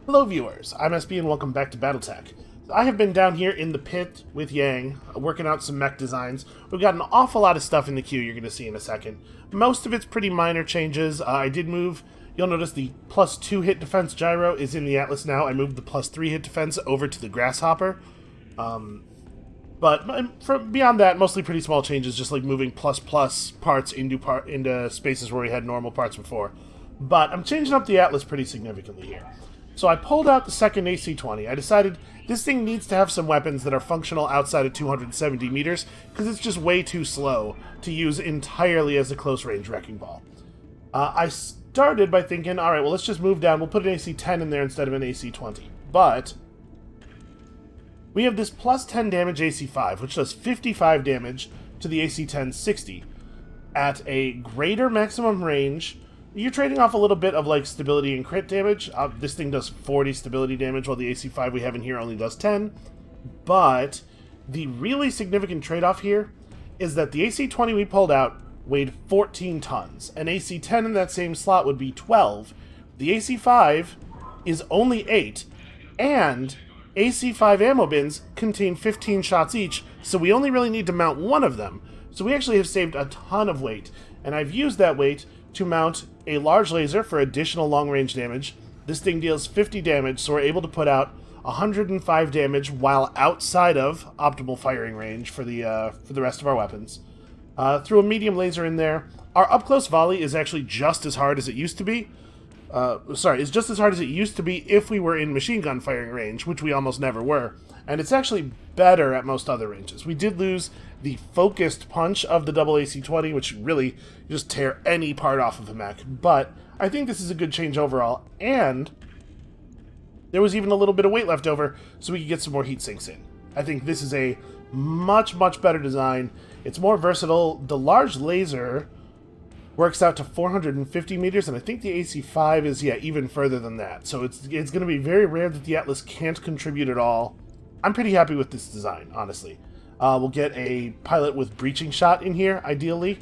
Hello viewers, I'm SB and welcome back to BattleTech. I have been down here in the pit with Yang, working out some mech designs. We've got an awful lot of stuff in the queue you're going to see in a second. Most of it's pretty minor changes. I did move, you'll notice the +2 hit defense gyro is in the Atlas now. I moved the +3 hit defense over to the Grasshopper. But beyond that, mostly pretty small changes, just like moving ++ parts into spaces where we had normal parts before. But I'm changing up the Atlas pretty significantly here. So I pulled out the second AC-20. I decided this thing needs to have some weapons that are functional outside of 270 meters, because it's just way too slow to use entirely as a close-range wrecking ball. I started by thinking, alright, well let's just move down, we'll put an AC-10 in there instead of an AC-20. But we have this +10 damage AC-5, which does 55 damage to the AC-10 60. At a greater maximum range, you're trading off a little bit of like stability and crit damage. This thing does 40 stability damage, while the AC-5 we have in here only does 10. But the really significant trade-off here is that the AC-20 we pulled out weighed 14 tons. An AC-10 in that same slot would be 12. The AC-5 is only 8, and AC-5 ammo bins contain 15 shots each, so we only really need to mount one of them. So we actually have saved a ton of weight, and I've used that weight to mount a large laser for additional long-range damage. This thing deals 50 damage, so we're able to put out 105 damage while outside of optimal firing range for the rest of our weapons. Through a medium laser in there. Our up-close volley is actually just as hard as it used to be. It's just as hard as it used to be if we were in machine gun firing range, which we almost never were. And it's actually better at most other ranges. We did lose the focused punch of the double AC-20, which really just tear any part off of a mech. But I think this is a good change overall, and there was even a little bit of weight left over, so we could get some more heat sinks in. I think this is a much, much better design. It's more versatile. The large laser works out to 450 meters, and I think the AC-5 is, even further than that. So it's going to be very rare that the Atlas can't contribute at all. I'm pretty happy with this design, honestly. We'll get a pilot with breaching shot in here, ideally.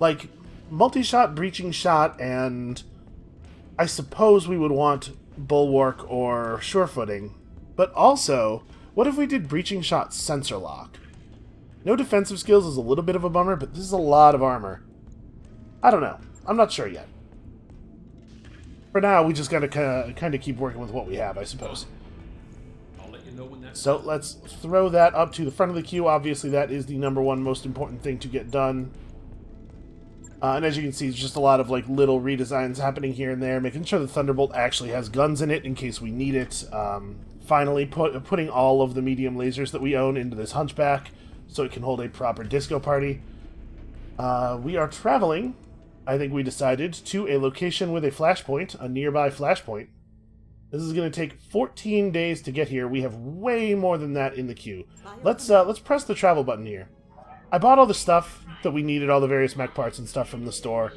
Like, multi-shot, breaching shot, and I suppose we would want bulwark or sure-footing. But also, what if we did breaching shot sensor lock? No defensive skills is a little bit of a bummer, but this is a lot of armor. I don't know. I'm not sure yet. For now, we just gotta kind of keep working with what we have, I suppose. So let's throw that up to the front of the queue. Obviously, that is the #1 most important thing to get done. And as you can see, it's just a lot of like little redesigns happening here and there, making sure the Thunderbolt actually has guns in it in case we need it. Finally, putting all of the medium lasers that we own into this Hunchback so it can hold a proper disco party. We are traveling, I think we decided, to a location with a flashpoint, a nearby flashpoint. This is going to take 14 days to get here. We have way more than that in the queue. Let's press the travel button here. I bought all the stuff that we needed, all the various mech parts and stuff from the store.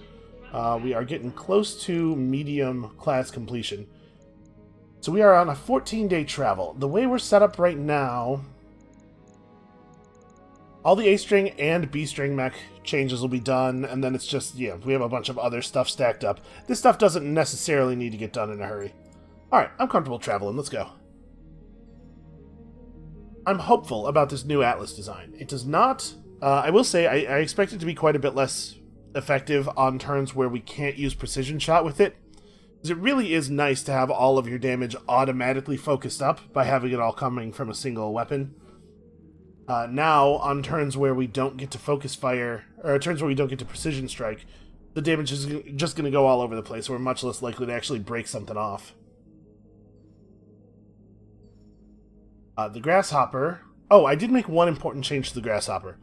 We are getting close to medium class completion. So we are on a 14-day travel. The way we're set up right now, all the A-string and B-string mech changes will be done, and then it's just, we have a bunch of other stuff stacked up. This stuff doesn't necessarily need to get done in a hurry. Alright, I'm comfortable traveling. Let's go. I'm hopeful about this new Atlas design. It does not... I will say, I expect it to be quite a bit less effective on turns where we can't use precision shot with it. Because it really is nice to have all of your damage automatically focused up by having it all coming from a single weapon. Now, on turns where we don't get to focus fire, or turns where we don't get to precision strike, the damage is just going to go all over the place. We're much less likely to actually break something off. The Grasshopper... Oh, I did make one important change to the Grasshopper.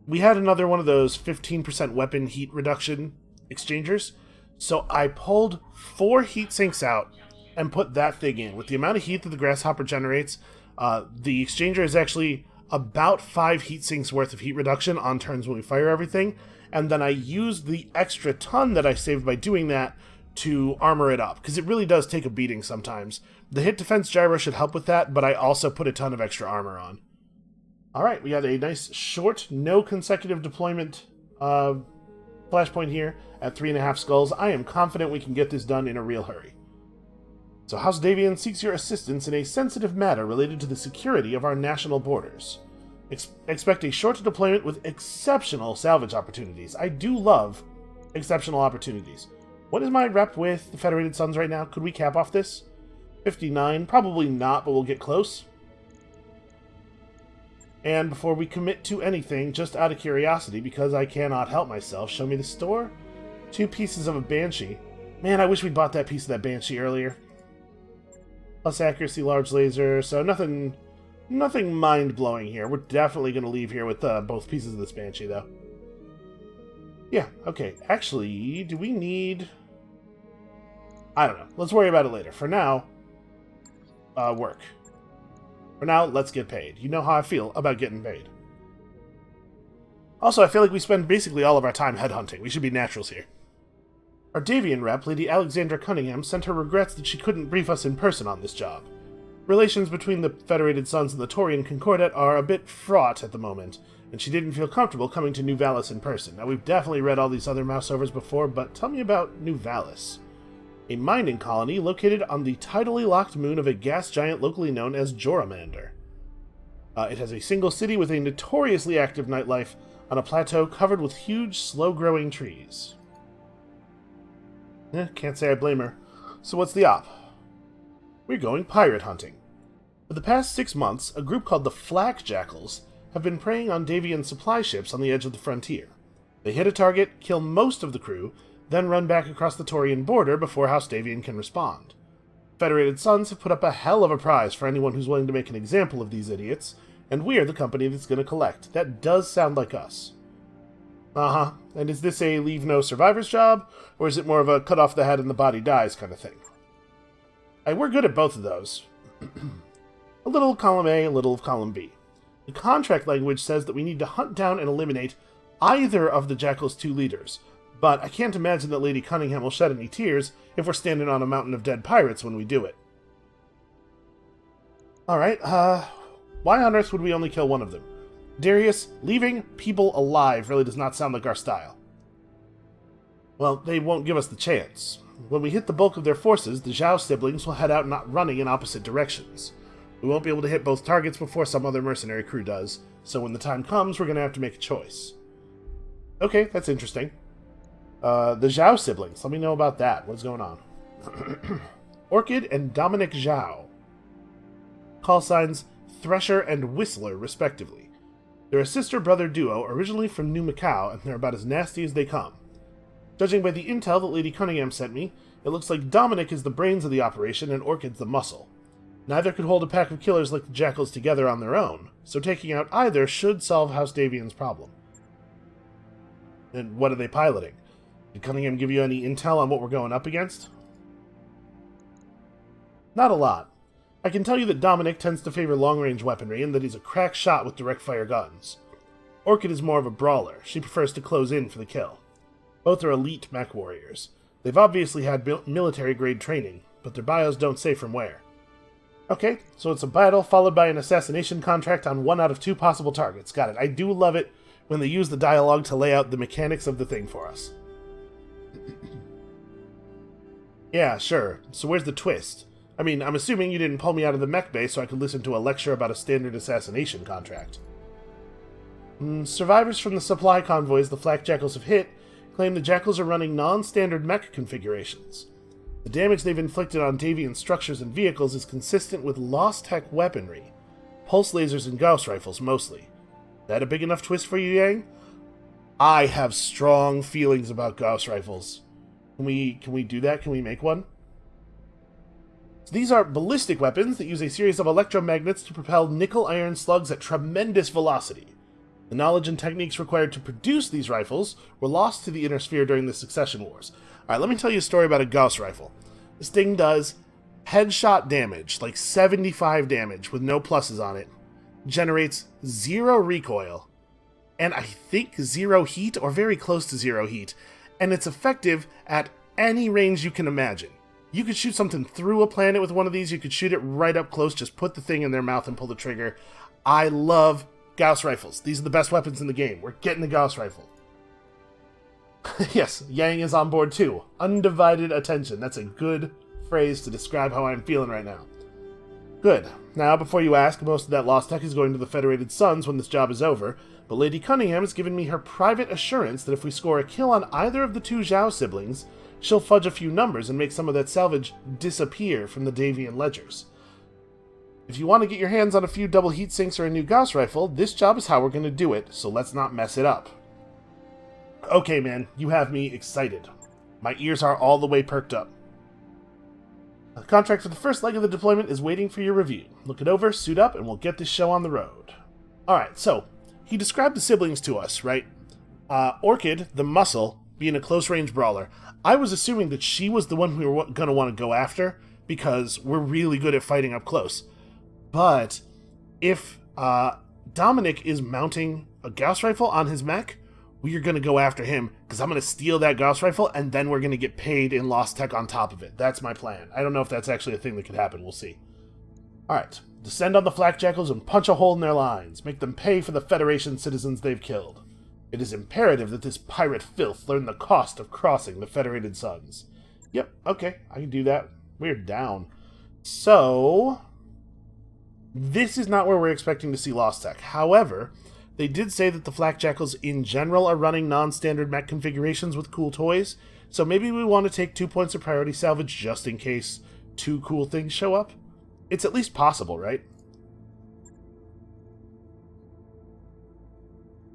We had another one of those 15% weapon heat reduction exchangers, so I pulled 4 heat sinks out and put that thing in. With the amount of heat that the Grasshopper generates, the exchanger is actually about 5 heat sinks worth of heat reduction on turns when we fire everything, and then I used the extra ton that I saved by doing that to armor it up, because it really does take a beating sometimes. The hit defense gyro should help with that, but I also put a ton of extra armor on. Alright, we got a nice short, no consecutive deployment flashpoint here at 3.5 skulls. I am confident we can get this done in a real hurry. So House Davian seeks your assistance in a sensitive matter related to the security of our national borders. Expect a short deployment with exceptional salvage opportunities. I do love exceptional opportunities. What is my rep with the Federated Suns right now? Could we cap off this? 59? Probably not, but we'll get close. And before we commit to anything, just out of curiosity, because I cannot help myself, show me the store. 2 pieces of a Banshee. Man, I wish we'd bought that piece of that Banshee earlier. Plus accuracy, large laser, so nothing mind-blowing here. We're definitely going to leave here with both pieces of this Banshee, though. Yeah, okay. Actually, do we need... I don't know. Let's worry about it later. For now, work. For now, let's get paid. You know how I feel about getting paid. Also, I feel like we spend basically all of our time headhunting. We should be naturals here. Our Davian rep, Lady Alexandra Cunningham, sent her regrets that she couldn't brief us in person on this job. Relations between the Federated Suns and the Taurian Concordat are a bit fraught at the moment, and she didn't feel comfortable coming to New Valis in person. Now, we've definitely read all these other mouseovers before, but tell me about New Valis. A mining colony located on the tidally locked moon of a gas giant locally known as Joramander. It has a single city with a notoriously active nightlife on a plateau covered with huge, slow-growing trees. Can't say I blame her. So what's the op? We're going pirate hunting. For the past 6 months, a group called the Flak Jackals have been preying on Davian supply ships on the edge of the frontier. They hit a target, kill most of the crew, then run back across the Taurian border before House Davian can respond. Federated Suns have put up a hell of a prize for anyone who's willing to make an example of these idiots, and we're the company that's going to collect. That does sound like us. Uh-huh. And is this a leave no survivors job, or is it more of a cut off the head and the body dies kind of thing? We're good at both of those. A little of column A, a little of column B. The contract language says that we need to hunt down and eliminate either of the Jackal's 2 leaders, but I can't imagine that Lady Cunningham will shed any tears if we're standing on a mountain of dead pirates when we do it. Alright, why on earth would we only kill one of them? Darius, leaving people alive really does not sound like our style. Well, they won't give us the chance. When we hit the bulk of their forces, the Zhao siblings will head out not running in opposite directions. We won't be able to hit both targets before some other mercenary crew does, so when the time comes, we're going to have to make a choice. Okay, that's interesting. The Zhao siblings, let me know about that. What's going on? Orchid and Dominic Zhao. Call signs Thresher and Whistler, respectively. They're a sister-brother duo, originally from New Macau, and they're about as nasty as they come. Judging by the intel that Lady Cunningham sent me, it looks like Dominic is the brains of the operation and Orchid's the muscle. Neither could hold a pack of killers like the Jackals together on their own, so taking out either should solve House Davian's problem. And what are they piloting? Did Cunningham give you any intel on what we're going up against? Not a lot. I can tell you that Dominic tends to favor long-range weaponry and that he's a crack shot with direct-fire guns. Orchid is more of a brawler. She prefers to close in for the kill. Both are elite mech warriors. They've obviously had military-grade training, but their bios don't say from where. Okay, so it's a battle followed by an assassination contract on 1 out of 2 possible targets. Got it. I do love it when they use the dialogue to lay out the mechanics of the thing for us. Yeah, sure. So where's the twist? I mean, I'm assuming you didn't pull me out of the mech bay so I could listen to a lecture about a standard assassination contract. Survivors from the supply convoys the Flak Jackals have hit claim the Jackals are running non-standard mech configurations. The damage they've inflicted on Davian structures and vehicles is consistent with lost-tech weaponry. Pulse lasers and Gauss rifles, mostly. That a big enough twist for you, Yang? I have strong feelings about Gauss rifles. Can we do that? Can we make one? So these are ballistic weapons that use a series of electromagnets to propel nickel-iron slugs at tremendous velocity. The knowledge and techniques required to produce these rifles were lost to the Inner Sphere during the Succession Wars. Alright, let me tell you a story about a Gauss rifle. This thing does headshot damage, like 75 damage with no pluses on it, generates 0 recoil, and I think 0 heat, or very close to 0 heat, and it's effective at any range you can imagine. You could shoot something through a planet with one of these, you could shoot it right up close, just put the thing in their mouth and pull the trigger. I love Gauss rifles. These are the best weapons in the game. We're getting a Gauss rifle. Yes, Yang is on board too. Undivided attention. That's a good phrase to describe how I'm feeling right now. Good. Now, before you ask, most of that lost tech is going to the Federated Sons when this job is over, but Lady Cunningham has given me her private assurance that if we score a kill on either of the two Zhao siblings, she'll fudge a few numbers and make some of that salvage disappear from the Davian ledgers. If you want to get your hands on a few double heat sinks or a new Gauss rifle, this job is how we're going to do it, so let's not mess it up. Okay, man, you have me excited. My ears are all the way perked up. The contract for the first leg of the deployment is waiting for your review. Look it over, suit up, and we'll get this show on the road. Alright, so, he described the siblings to us, right? Orchid, the muscle, being a close-range brawler. I was assuming that she was the one we were going to want to go after, because we're really good at fighting up close. But if Dominic is mounting a Gauss rifle on his mech, we are going to go after him, because I'm going to steal that Gauss rifle, and then we're going to get paid in lost tech on top of it. That's my plan. I don't know if that's actually a thing that could happen. We'll see. Alright, descend on the flak jackals and punch a hole in their lines. Make them pay for the Federation citizens they've killed. It is imperative that this pirate filth learn the cost of crossing the Federated Sons. Yep, okay, I can do that. We're down. So, this is not where we're expecting to see lost tech. However, they did say that the flak jackals in general are running non-standard mech configurations with cool toys, so maybe we want to take 2 points of priority salvage just in case 2 cool things show up. It's at least possible, right?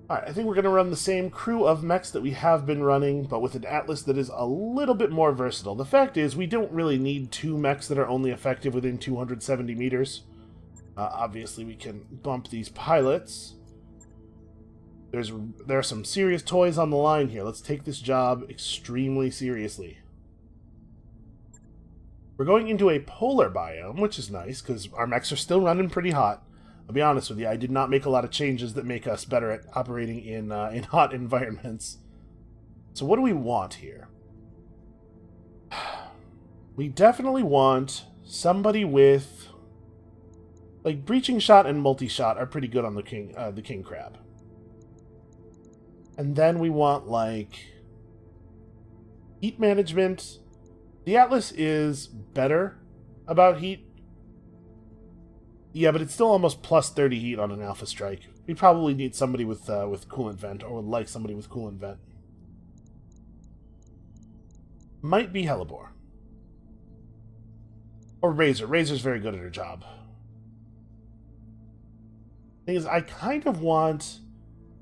Alright, I think we're going to run the same crew of mechs that we have been running, but with an Atlas that is a little bit more versatile. The fact is, we don't really need 2 mechs that are only effective within 270 meters. Obviously, we can bump these pilots. There are some serious toys on the line here. Let's take this job extremely seriously. We're going into a polar biome, which is nice, because our mechs are still running pretty hot. I'll be honest with you, I did not make a lot of changes that make us better at operating in hot environments. So what do we want here? We definitely want somebody with... like, breaching shot and multi-shot are pretty good on the king crab. And then we want, like, heat management. The Atlas is better about heat. Yeah, but it's still almost plus 30 heat on an Alpha Strike. We probably need somebody with coolant vent, or would like somebody with coolant vent. Might be Hellebore. Or Razor. Razor's very good at her job. Thing is, I kind of want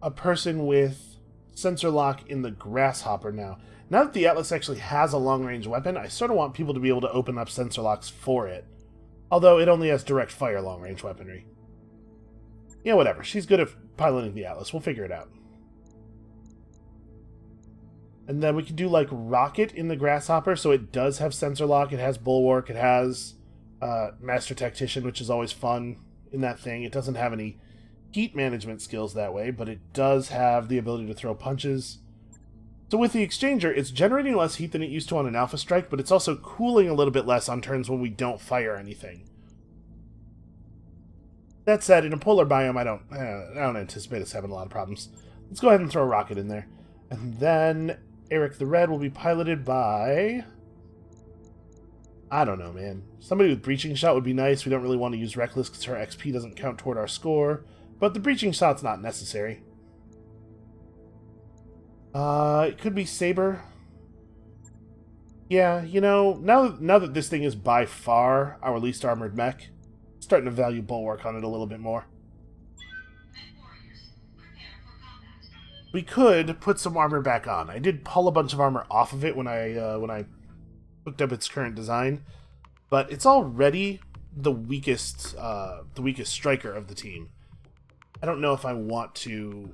a person with sensor lock in the Grasshopper now. Now that the Atlas actually has a long-range weapon, I sort of want people to be able to open up sensor locks for it. Although it only has direct fire long-range weaponry. Yeah, whatever. She's good at piloting the Atlas. We'll figure it out. And then we can do, like, Rocket in the Grasshopper, so it does have sensor lock, it has Bulwark, it has Master Tactician, which is always fun in that thing. It doesn't have any heat management skills that way, but it does have the ability to throw punches. So with the Exchanger, it's generating less heat than it used to on an Alpha Strike, but it's also cooling a little bit less on turns when we don't fire anything. That said, in a polar biome, I don't anticipate us having a lot of problems. Let's go ahead and throw a rocket in there. And then Eric the Red will be piloted by... I don't know, man. Somebody with Breaching Shot would be nice. We don't really want to use Reckless because her XP doesn't count toward our score. But the Breaching Shot's not necessary. It could be Saber. Yeah, you know, now that this thing is by far our least armored mech, I'm starting to value Bulwark on it a little bit more. We could put some armor back on. I did pull a bunch of armor off of it when I hooked up its current design, but it's already the weakest striker of the team. I don't know if I want to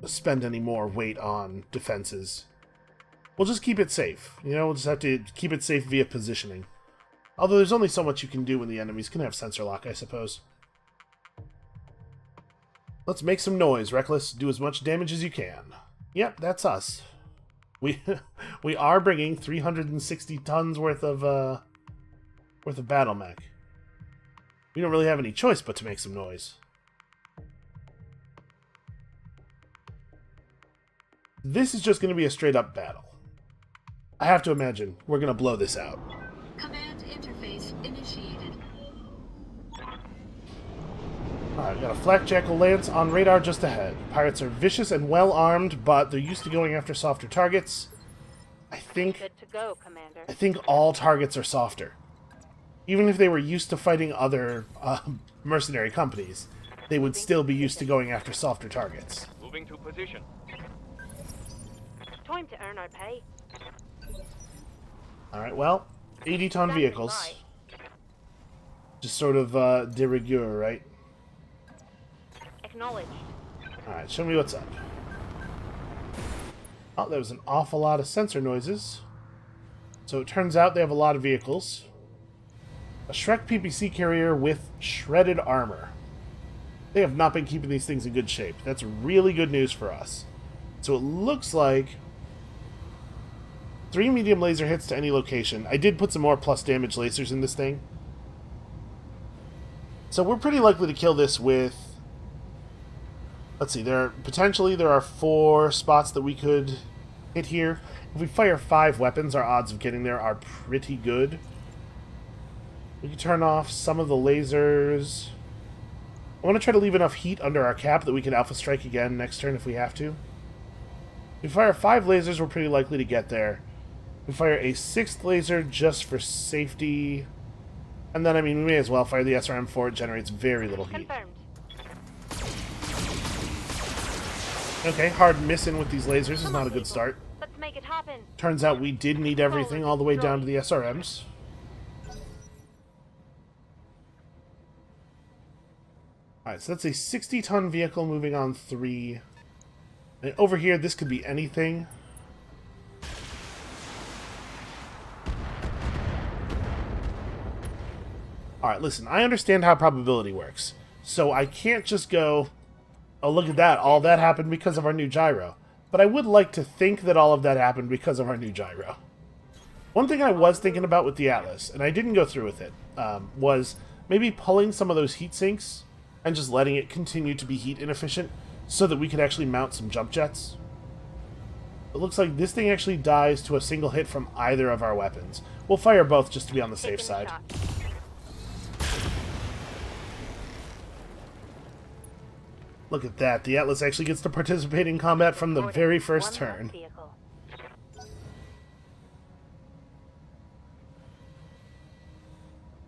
spend any more weight on defenses. We'll just keep it safe. You know, we'll just have to keep it safe via positioning. Although there's only so much you can do when the enemies can have sensor lock, I suppose. Let's make some noise, Reckless. Do as much damage as you can. Yep, that's us. We are bringing 360 tons worth of battle mech. We don't really have any choice but to make some noise. This is just going to be a straight-up battle. I have to imagine we're going to blow this out. Command interface initiated. Alright, got a Flak Jackal Lance on radar just ahead. Pirates are vicious and well armed, but they're used to going after softer targets. I think Good to go, Commander. I think all targets are softer. Even if they were used to fighting other mercenary companies, they would still be used to going after softer targets. Moving to position. Time to earn our pay. Alright, well, 80-ton Standing vehicles. by. Just sort of de rigueur, right? Acknowledged. Alright, show me what's up. Oh, there was an awful lot of sensor noises. So it turns out they have a lot of vehicles. A Shrek PPC carrier with shredded armor. They have not been keeping these things in good shape. That's really good news for us. So it looks like 3 medium laser hits to any location. I did put some more plus damage lasers in this thing. So we're pretty likely to kill this with... Let's see, potentially there are 4 spots that we could hit here. If we fire 5 weapons, our odds of getting there are pretty good. We can turn off some of the lasers. I want to try to leave enough heat under our cap that we can alpha strike again next turn if we have to. If we fire 5 lasers, we're pretty likely to get there. We fire a 6th laser just for safety. And then, I mean, we may as well fire the SRM-4. It generates very little heat. Confirmed. Okay, hard missing with these lasers is not a good start. Let's make it happen. Turns out we did need everything all the way down to the SRMs. Alright, so that's a 60-ton vehicle moving on 3. And over here, this could be anything. Alright, listen, I understand how probability works. So I can't just go, oh, look at that, all that happened because of our new gyro. But I would like to think that all of that happened because of our new gyro. One thing I was thinking about with the Atlas, and I didn't go through with it, was maybe pulling some of those heat sinks and just letting it continue to be heat inefficient so that we could actually mount some jump jets. It looks like this thing actually dies to a single hit from either of our weapons. We'll fire both just to be on the safe side. Look at that. The Atlas actually gets to participate in combat from the very first turn.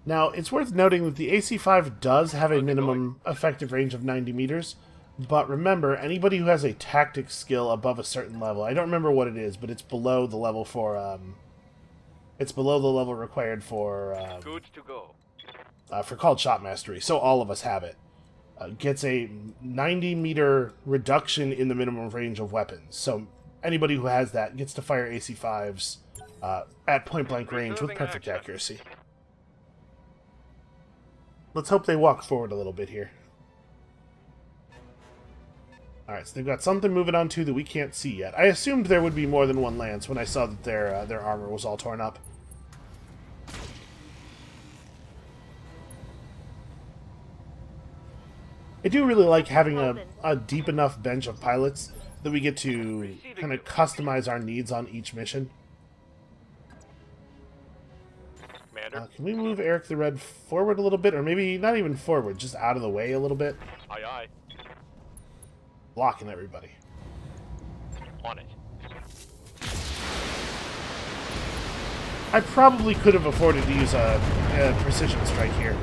Now, it's worth noting that the AC-5 does have a minimum effective range of 90 meters, but remember, anybody who has a tactics skill above a certain level, I don't remember what it is, but it's below the level for, it's below the level required for, Good to go. For called shot mastery, so all of us have it. Gets a 90-meter reduction in the minimum range of weapons. So anybody who has that gets to fire AC-5s at point-blank range with perfect accuracy. Let's hope they walk forward a little bit here. Alright, so they've got something moving on to that we can't see yet. I assumed there would be more than one lance when I saw that their armor was all torn up. I do really like having a deep enough bench of pilots that we get to kind of customize our needs on each mission. Can we move Eric the Red forward a little bit? Or maybe not even forward, just out of the way a little bit? Aye, aye. Blocking everybody. On it. I probably could have afforded to use a precision strike here.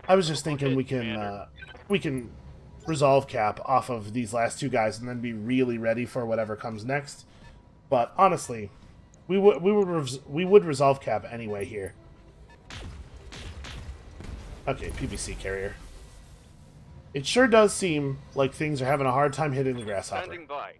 I was just thinking we can resolve cap off of these last 2 guys and then be really ready for whatever comes next. But honestly, we would resolve cap anyway here. Okay, PPC carrier. It sure does seem like things are having a hard time hitting the grasshopper. Standing by.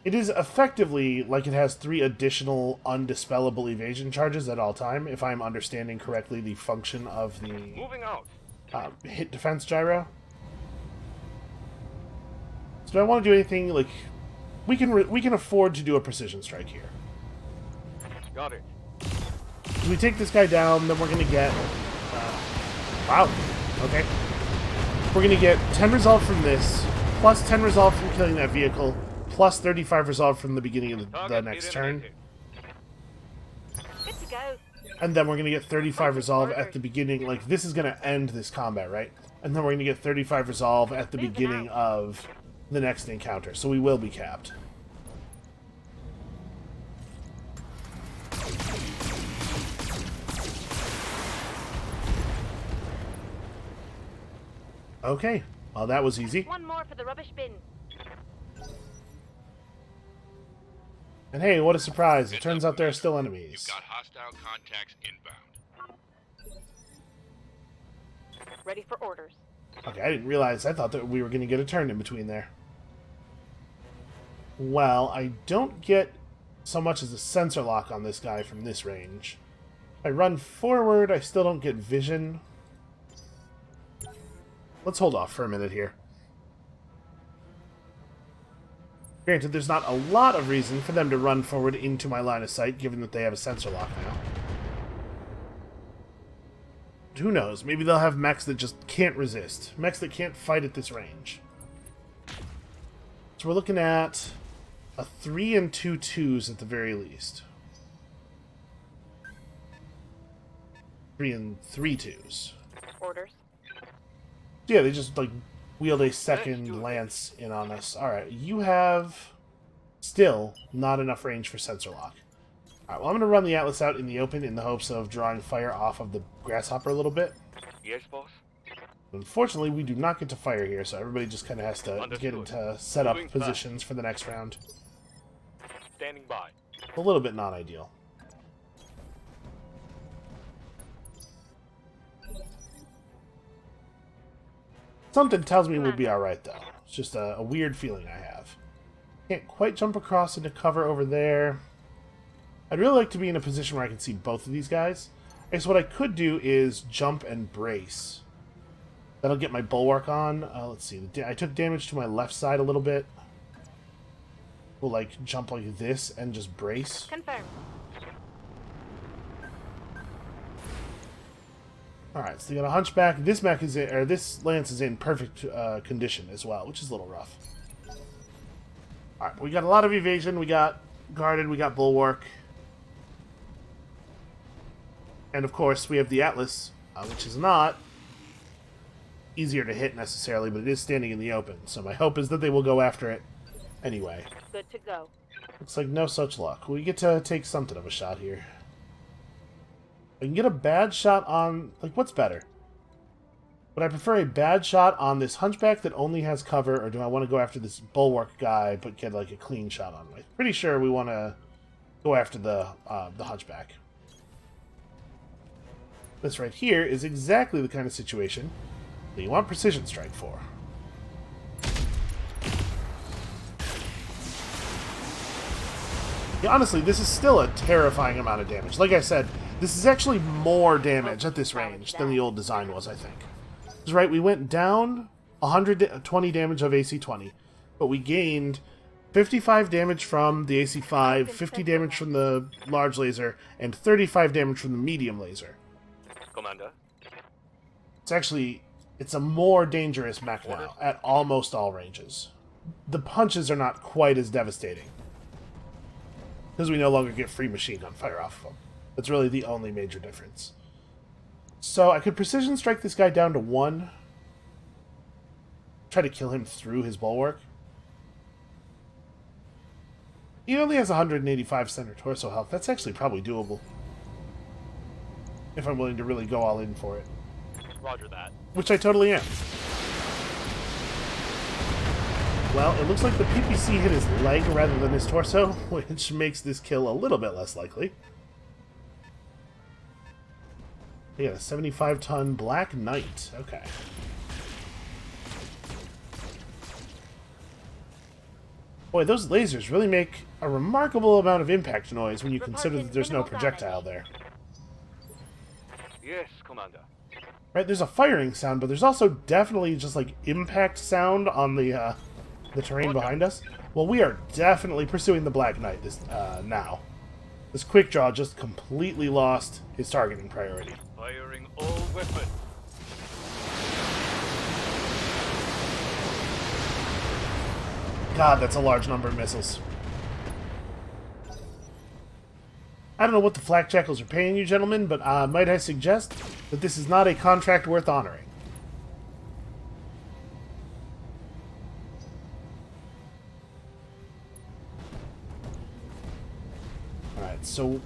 It is effectively like it has 3 additional undispellable evasion charges at all time, if I'm understanding correctly the function of the Moving out. hit defense gyro. So do I want to do anything like we can afford to do a precision strike here. Got it. If we take this guy down, then we're gonna get wow. Okay. We're gonna get 10 resolve from this, plus 10 resolve from killing that vehicle, plus 35 resolve from the beginning of the Target next turn. eliminated. Good to go. And then we're going to get 35 resolve at the beginning. Like, this is going to end this combat, right? And then we're going to get 35 resolve at the beginning of the next encounter. So we will be capped. Okay. Well, that was easy. One more for the rubbish bin. And hey, what a surprise. It turns out there are still enemies. You've got hostile contacts inbound. Ready for orders. Okay, I didn't realize. I thought that we were going to get a turn in between there. Well, I don't get so much as a sensor lock on this guy from this range. If I run forward, I still don't get vision. Let's hold off for a minute here. Granted, there's not a lot of reason for them to run forward into my line of sight, given that they have a sensor lock now. Who knows? Maybe they'll have mechs that just can't resist. Mechs that can't fight at this range. So we're looking at a 3 and 2 2s at the very least. 3 and 3 2s. Orders. Yeah, they just, like, wield a second lance in on us. Alright, you have still not enough range for sensor lock. Alright, well, I'm going to run the Atlas out in the open in the hopes of drawing fire off of the Grasshopper a little bit. Yes, boss. Unfortunately, we do not get to fire here, so everybody just kind of has to get into setup Moving positions for the next round. Standing by. A little bit not ideal. Something tells me we'll be alright, though. It's just a weird feeling I have. Can't quite jump across into cover over there. I'd really like to be in a position where I can see both of these guys. I guess what I could do is jump and brace. That'll get my bulwark on. Let's see. I took damage to my left side a little bit. We'll, like, jump like this and just brace. Confirm. Alright, so they got a hunchback. This mech is in, or this lance is in perfect condition as well, which is a little rough. Alright, we got a lot of evasion. We got guarded. We got bulwark. And of course, we have the Atlas, which is not easier to hit necessarily, but it is standing in the open. So my hope is that they will go after it anyway. Good to go. Looks like no such luck. We get to take something of a shot here. I can get a bad shot on... Like, what's better? Would I prefer a bad shot on this hunchback that only has cover, or do I want to go after this bulwark guy but get, like, a clean shot on him? I'm pretty sure we want to go after the hunchback. This right here is exactly the kind of situation that you want Precision Strike for. Yeah, honestly, this is still a terrifying amount of damage. Like I said, this is actually more damage at this range than the old design was, I think. That's right, we went down 120 damage of AC 20, but we gained 55 damage from the AC 5, 50 damage from the large laser, and 35 damage from the medium laser. Commander. It's a more dangerous mech now, at almost all ranges. The punches are not quite as devastating, because we no longer get free machine gun fire off of them. That's really the only major difference. So I could precision strike this guy down to 1. Try to kill him through his bulwark. He only has 185 center torso health. That's actually probably doable, if I'm willing to really go all in for it. Roger that. Which I totally am. Well, it looks like the PPC hit his leg rather than his torso, which makes this kill a little bit less likely. They got a 75-ton Black Knight. Okay. Boy, those lasers really make a remarkable amount of impact noise when you consider that there's no projectile there. Yes, Commander. Right, there's a firing sound, but there's also definitely just, like, impact sound on the terrain behind us. Well, we are definitely pursuing the Black Knight now. This quick draw just completely lost his targeting priority. Firing all weapons. God, that's a large number of missiles. I don't know what the flak jackals are paying you, gentlemen, but might I suggest that this is not a contract worth honoring. Alright, so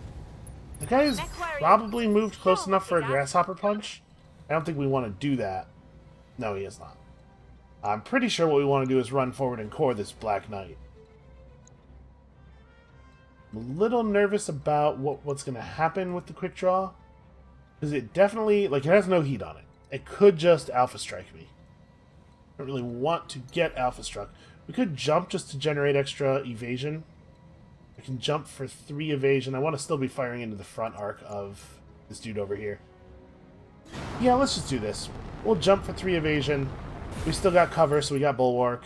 the guy has probably moved close enough for a grasshopper punch. I don't think we want to do that. No, he is not. I'm pretty sure what we want to do is run forward and core this Black Knight. I'm a little nervous about what's going to happen with the quick draw. Because it definitely, like, it has no heat on it. It could just alpha strike me. I don't really want to get alpha struck. We could jump just to generate extra evasion. I can jump for 3 evasion. I want to still be firing into the front arc of this dude over here. Yeah, let's just do this. We'll jump for 3 evasion. We still got cover, so we got bulwark.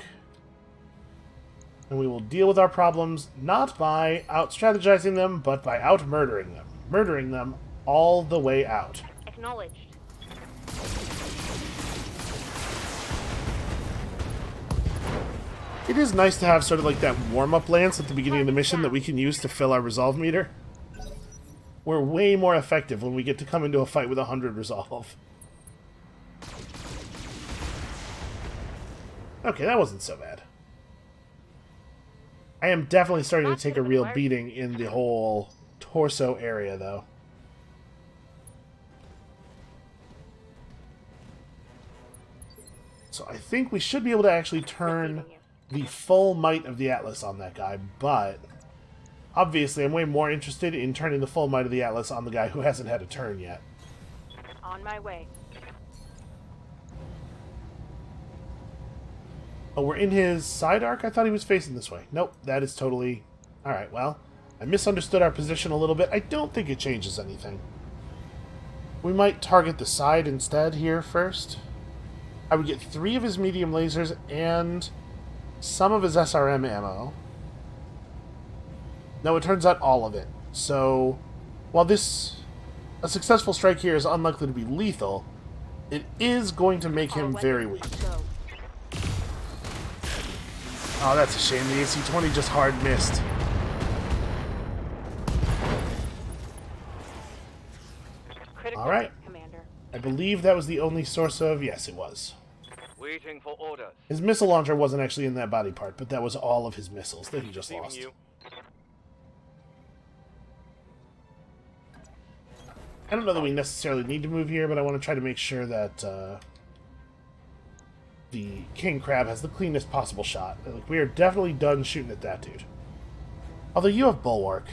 And we will deal with our problems not by out-strategizing them, but by out-murdering them. Murdering them all the way out. Acknowledged. It is nice to have sort of like that warm-up lance at the beginning of the mission that we can use to fill our resolve meter. We're way more effective when we get to come into a fight with 100 resolve. Okay, that wasn't so bad. I am definitely starting to take a real beating in the whole torso area, though. So I think we should be able to actually turn the full might of the Atlas on that guy, but obviously I'm way more interested in turning the full might of the Atlas on the guy who hasn't had a turn yet. On my way. Oh, we're in his side arc? I thought he was facing this way. Nope, that is totally... Alright, well, I misunderstood our position a little bit. I don't think it changes anything. We might target the side instead here first. I would get 3 of his medium lasers and some of his SRM ammo. No, it turns out all of it. So, while a successful strike here is unlikely to be lethal, it is going to make him very weak. Go. Oh, that's a shame. The AC-20 just hard missed. Critical All right. hit, Commander. I believe that was the only source of... Yes, it was. Waiting for orders. His missile launcher wasn't actually in that body part, but that was all of his missiles that he just Receiving lost. you. I don't know that we necessarily need to move here, but I want to try to make sure that the King Crab has the cleanest possible shot. Like, we are definitely done shooting at that dude. Although you have Bulwark.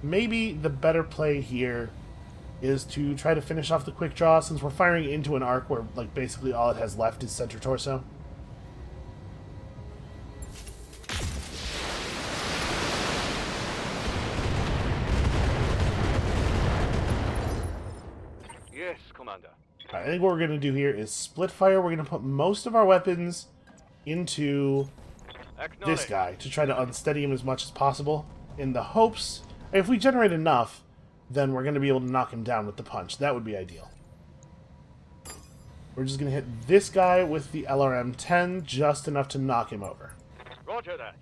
Maybe the better play here is to try to finish off the quick draw, since we're firing into an arc where, like, basically all it has left is center torso. Yes, Commander. Alright, I think what we're going to do here is split fire. We're going to put most of our weapons into this guy to try to unsteady him as much as possible, in the hopes, if we generate enough, then we're going to be able to knock him down with the punch. That would be ideal. We're just going to hit this guy with the LRM-10, just enough to knock him over. Roger that.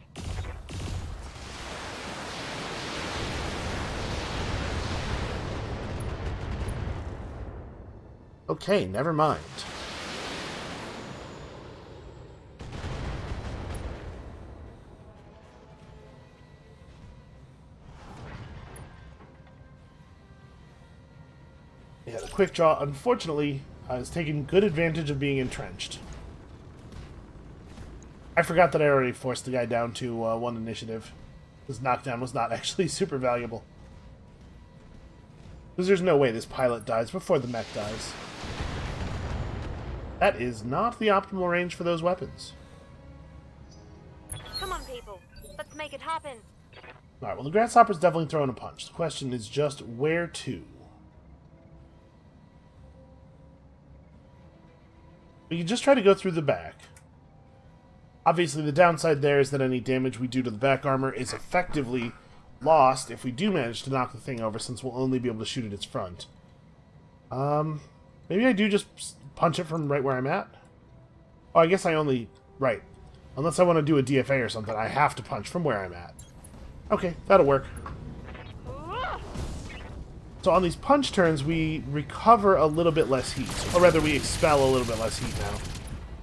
Okay, never mind. Yeah, the quick draw, unfortunately, has taken good advantage of being entrenched. I forgot that I already forced the guy down to 1 initiative. His knockdown was not actually super valuable. Because there's no way this pilot dies before the mech dies. That is not the optimal range for those weapons. Come on, people. Let's make it happen. Alright, well, the Grasshopper's definitely throwing a punch. The question is just where to. We can just try to go through the back. Obviously, the downside there is that any damage we do to the back armor is effectively lost if we do manage to knock the thing over, since we'll only be able to shoot at its front. Maybe I do just punch it from right where I'm at? Oh, I guess I only... Right. Unless I want to do a DFA or something, I have to punch from where I'm at. Okay, that'll work. So on these punch turns, we recover a little bit less heat. Or rather, we expel a little bit less heat now.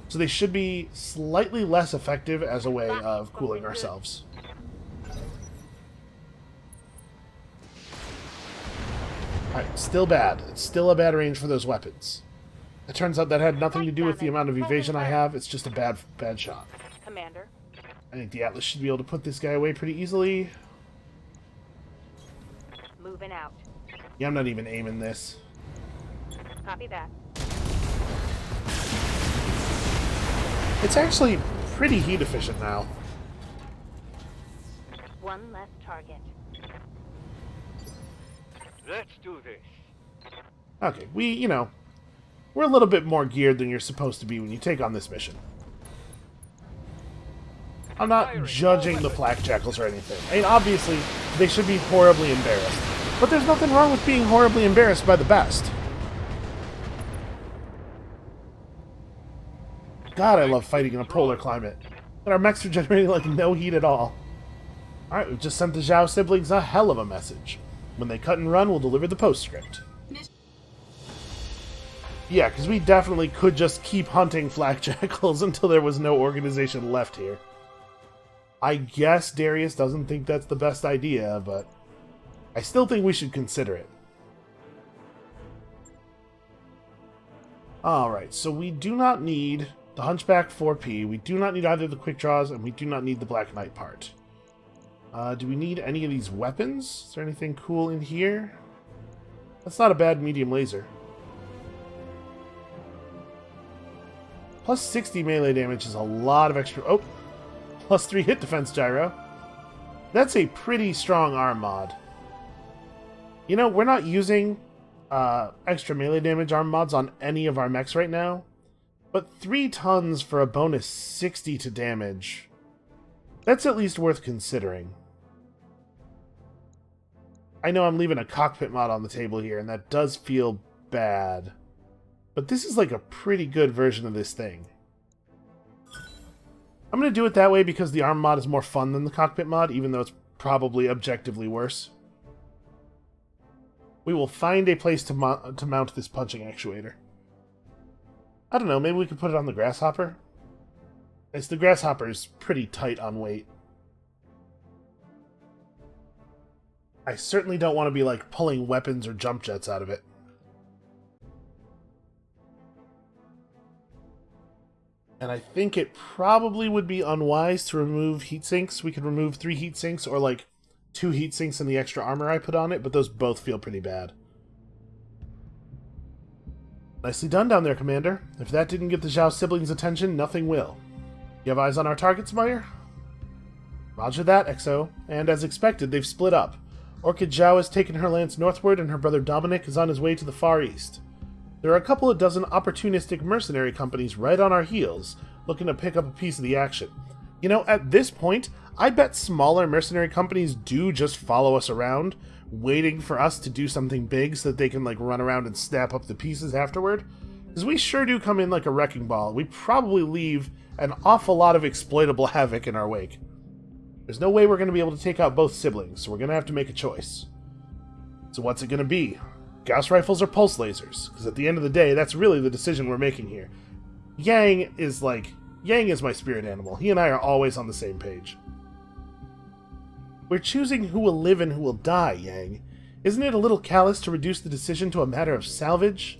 So they should be slightly less effective as a way of cooling ourselves. Alright, still bad. It's still a bad range for those weapons. It turns out that had nothing to do with the amount of evasion I have. It's just a bad shot. Commander. I think the Atlas should be able to put this guy away pretty easily. Moving out. Yeah, I'm not even aiming this. Copy that. It's actually pretty heat efficient now. One less target. Let's do this. Okay, we're a little bit more geared than you're supposed to be when you take on this mission. I'm not judging the Flak Jackals or anything. I mean, obviously, they should be horribly embarrassed. But there's nothing wrong with being horribly embarrassed by the best. God, I love fighting in a polar climate. And our mechs are generating, like, no heat at all. Alright, we've just sent the Zhao siblings a hell of a message. When they cut and run, we'll deliver the postscript. Yeah, because we definitely could just keep hunting Flak Jackals until there was no organization left here. I guess Darius doesn't think that's the best idea, but I still think we should consider it. Alright, so we do not need the Hunchback 4P, we do not need either the Quick Draws, and we do not need the Black Knight part. Do we need any of these weapons? Is there anything cool in here? That's not a bad medium laser. Plus 60 melee damage is a lot of extra... Oh! Plus 3 hit defense gyro. That's a pretty strong arm mod. You know, we're not using extra melee damage arm mods on any of our mechs right now. But 3 tons for a bonus 60 to damage. That's at least worth considering. I know I'm leaving a cockpit mod on the table here, and that does feel bad. But this is like a pretty good version of this thing. I'm going to do it that way because the arm mod is more fun than the cockpit mod, even though it's probably objectively worse. We will find a place to mount this punching actuator. I don't know, maybe we could put it on the Grasshopper? The Grasshopper is pretty tight on weight. I certainly don't want to be, like, pulling weapons or jump jets out of it. And I think it probably would be unwise to remove heat sinks. We could remove 3 heat sinks or, like, 2 heat sinks and the extra armor I put on it, but those both feel pretty bad. Nicely done down there, Commander. If that didn't get the Zhao siblings' attention, nothing will. You have eyes on our targets, Meyer? Roger that, XO. And as expected, they've split up. Orchid Zhao has taken her lance northward, and her brother Dominic is on his way to the far east. There are a couple of dozen opportunistic mercenary companies right on our heels, looking to pick up a piece of the action. You know, at this point, I bet smaller mercenary companies do just follow us around, waiting for us to do something big so that they can, like, run around and snap up the pieces afterward. Because we sure do come in like a wrecking ball. We probably leave an awful lot of exploitable havoc in our wake. There's no way we're going to be able to take out both siblings, so we're going to have to make a choice. So what's it going to be? Gauss rifles or pulse lasers? Because at the end of the day, that's really the decision we're making here. Yang is my spirit animal. He and I are always on the same page. We're choosing who will live and who will die, Yang. Isn't it a little callous to reduce the decision to a matter of salvage?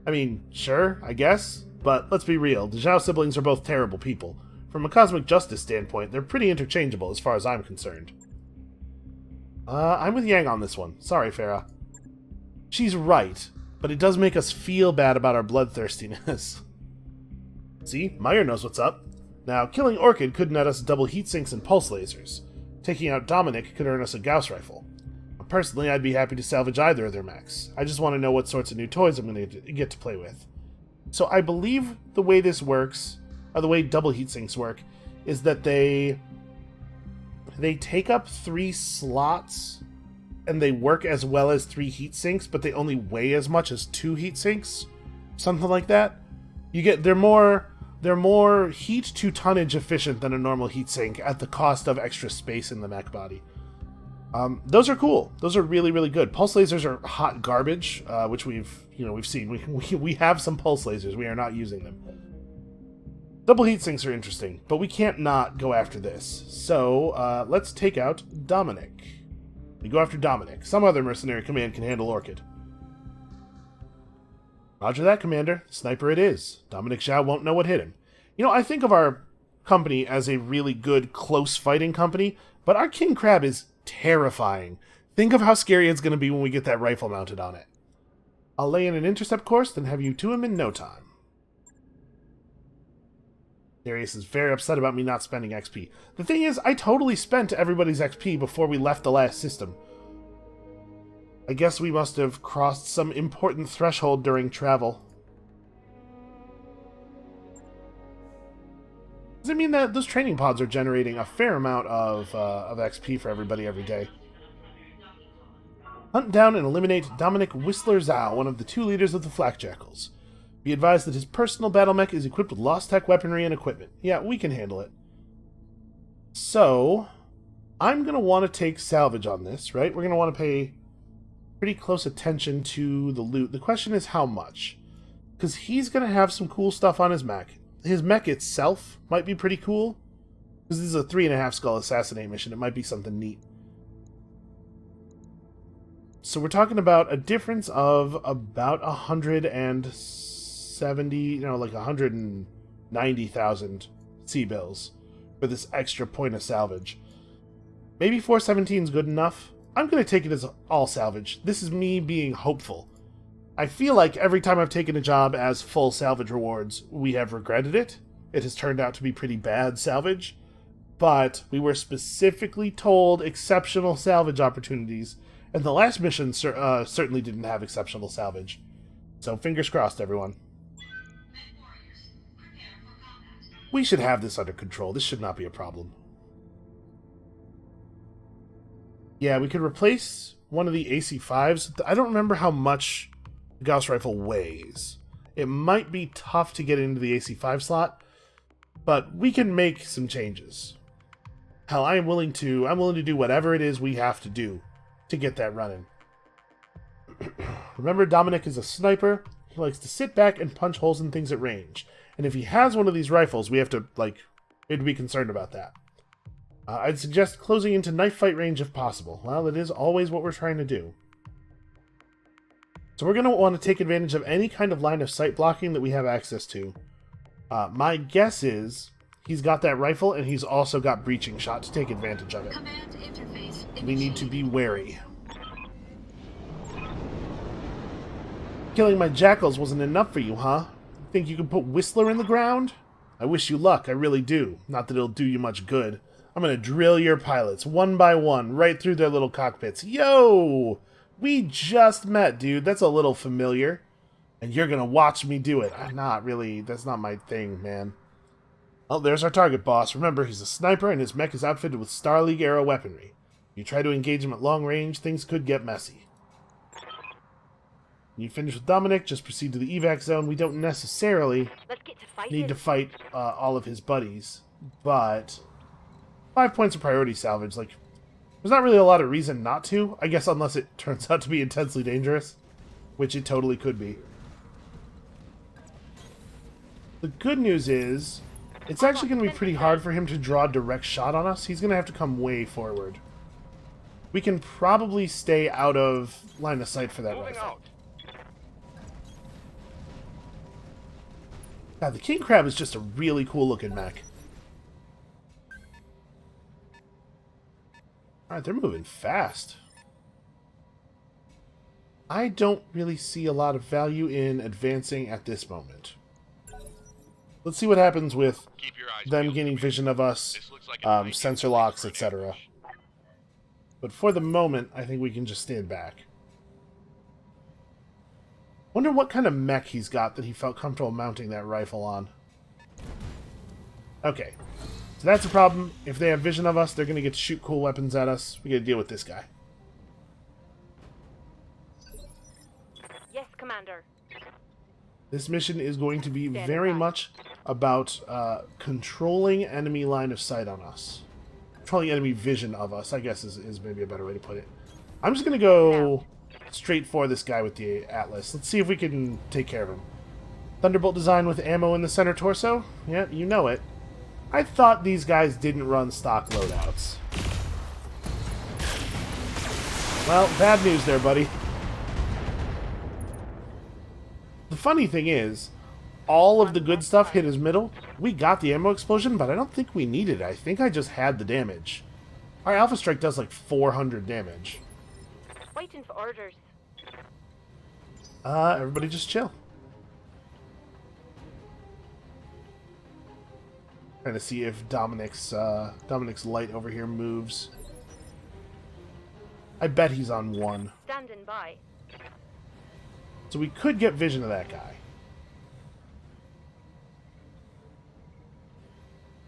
I mean, sure, I guess. But let's be real, the Zhao siblings are both terrible people. From a cosmic justice standpoint, they're pretty interchangeable as far as I'm concerned. I'm with Yang on this one. Sorry, Farah. She's right, but it does make us feel bad about our bloodthirstiness. See, Meyer knows what's up. Now, killing Orchid could net us double heat sinks and pulse lasers. Taking out Dominic could earn us a Gauss rifle. Personally, I'd be happy to salvage either of their mechs. I just want to know what sorts of new toys I'm going to get to play with. So I believe the way this works, or the way double heat sinks work, is that they take up 3 slots, and they work as well as 3 heat sinks, but they only weigh as much as 2 heat sinks. Something like that. They're more They're more heat to tonnage efficient than a normal heatsink at the cost of extra space in the mech body. Those are cool. Those are really, really good. Pulse lasers are hot garbage, which we've seen. We have some pulse lasers. We are not using them. Double heat sinks are interesting, but we can't not go after this. So let's take out Dominic. We go after Dominic. Some other mercenary command can handle Orchid. Roger that, Commander. Sniper it is. Dominic Zhao won't know what hit him. You know, I think of our company as a really good close fighting company, but our King Crab is terrifying. Think of how scary it's going to be when we get that rifle mounted on it. I'll lay in an intercept course, then have you to him in no time. Darius is very upset about me not spending XP. The thing is, I totally spent everybody's XP before we left the last system. I guess we must have crossed some important threshold during travel. Does it mean that those training pods are generating a fair amount of XP for everybody every day? Hunt down and eliminate Dominic Whistler Zhao, one of the 2 leaders of the Flak Jackals. Be advised that his personal battle mech is equipped with lost tech weaponry and equipment. Yeah, we can handle it. So, I'm going to want to take salvage on this, right? We're going to want to pay pretty close attention to the loot. The question is how much? Because he's going to have some cool stuff on his mech. His mech itself might be pretty cool. Because this is a 3.5 skull assassinate mission. It might be something neat. So we're talking about a difference of about 170, like 190,000 C-bills for this extra point of salvage. Maybe 417 is good enough. I'm going to take it as all salvage. This is me being hopeful. I feel like every time I've taken a job as full salvage rewards, we have regretted it. It has turned out to be pretty bad salvage. But we were specifically told exceptional salvage opportunities, and the last mission certainly didn't have exceptional salvage. So fingers crossed, everyone. We should have this under control. This should not be a problem. Yeah, we could replace one of the AC-5s. I don't remember how much the Gauss rifle weighs. It might be tough to get into the AC-5 slot, but we can make some changes. Hell, I'm willing to do whatever it is we have to do to get that running. Remember, Dominic is a sniper. He likes to sit back and punch holes in things at range. And if he has one of these rifles, we have to be concerned about that. I'd suggest closing into knife fight range if possible. Well, it is always what we're trying to do. So we're going to want to take advantage of any kind of line of sight blocking that we have access to. My guess is he's got that rifle and he's also got breaching shot to take advantage of it. Command interface We need to be wary. Killing my jackals wasn't enough for you, huh? Think you can put Whistler in the ground? I wish you luck, I really do. Not that it'll do you much good. I'm gonna drill your pilots, one by one, right through their little cockpits. Yo! We just met, dude. That's a little familiar. And you're gonna watch me do it. I'm not really. That's not my thing, man. Oh, there's our target boss. Remember, he's a sniper and his mech is outfitted with Star League era weaponry. If you try to engage him at long range, things could get messy. When you finish with Dominic, just proceed to the evac zone. We don't necessarily need to fight all of his buddies, but 5 points of priority salvage. There's not really a lot of reason not to, I guess, unless it turns out to be intensely dangerous, which it totally could be. The good news is, it's actually going to be pretty hard for him to draw a direct shot on us. He's going to have to come way forward. We can probably stay out of line of sight for that rifle. God, the King Crab is just a really cool looking mech. Alright, they're moving fast. I don't really see a lot of value in advancing at this moment. Let's see what happens with them gaining vision of us, sensor locks, etc. But for the moment, I think we can just stand back. Wonder what kind of mech he's got that he felt comfortable mounting that rifle on. Okay. So that's a problem. If they have vision of us, they're going to get to shoot cool weapons at us. We got to deal with this guy. Yes, Commander. This mission is going to be Stand very by. much about controlling enemy line of sight on us. Controlling enemy vision of us, I guess is maybe a better way to put it. I'm just going to go straight for this guy with the Atlas. Let's see if we can take care of him. Thunderbolt design with ammo in the center torso? Yeah, you know it. I thought these guys didn't run stock loadouts. Well, bad news there, buddy. The funny thing is, all of the good stuff hit his middle. We got the ammo explosion, but I don't think we needed it. I think I just had the damage. Our Alpha Strike does like 400 damage. Waiting for orders. Everybody just chill. Trying to see if Dominic's light over here moves. I bet he's on 1. Standing by. So we could get vision of that guy.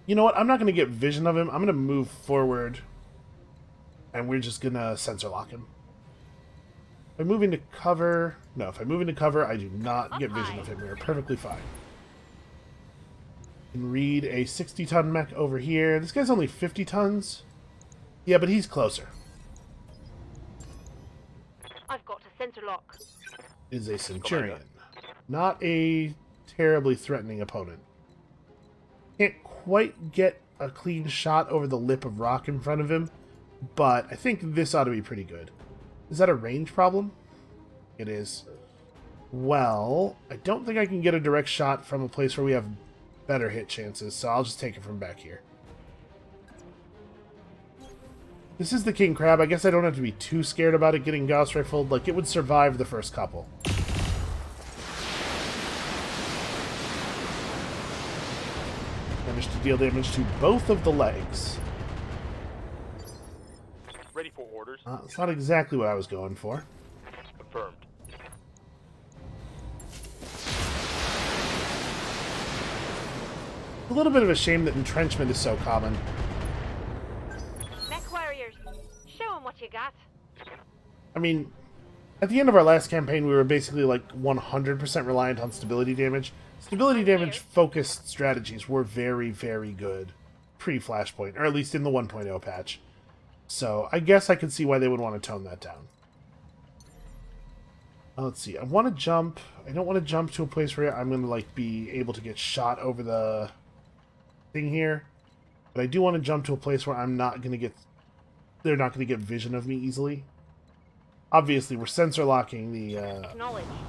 You know what? I'm not going to get vision of him. I'm going to move forward. And we're just going to sensor lock him. If I move into cover... No, if I move into cover, I do not get vision of him. We're perfectly fine. Can read a 60-ton mech over here. This guy's only 50 tons. Yeah, but he's closer. I've got to center lock. Is a Centurion. Not a terribly threatening opponent. Can't quite get a clean shot over the lip of rock in front of him, but I think this ought to be pretty good. Is that a range problem? It is. Well, I don't think I can get a direct shot from a place where we have better hit chances, so I'll just take it from back here. This is the King Crab. I guess I don't have to be too scared about it getting Gauss rifled. Like, it would survive the first couple. Managed to deal damage to both of the legs. Ready for orders. It's not exactly what I was going for. Confirmed. A little bit of a shame that entrenchment is so common. Mech warriors, show 'em what you got. I mean, at the end of our last campaign, we were basically like 100% reliant on stability damage. Stability damage focused strategies were very, very good pre-Flashpoint, or at least in the 1.0 patch. So I guess I could see why they would want to tone that down. Let's see. I want to jump. I don't want to jump to a place where I'm going to like be able to get shot over the thing here. But I do want to jump to a place where I'm not going to get... They're not going to get vision of me easily. Obviously, we're sensor locking the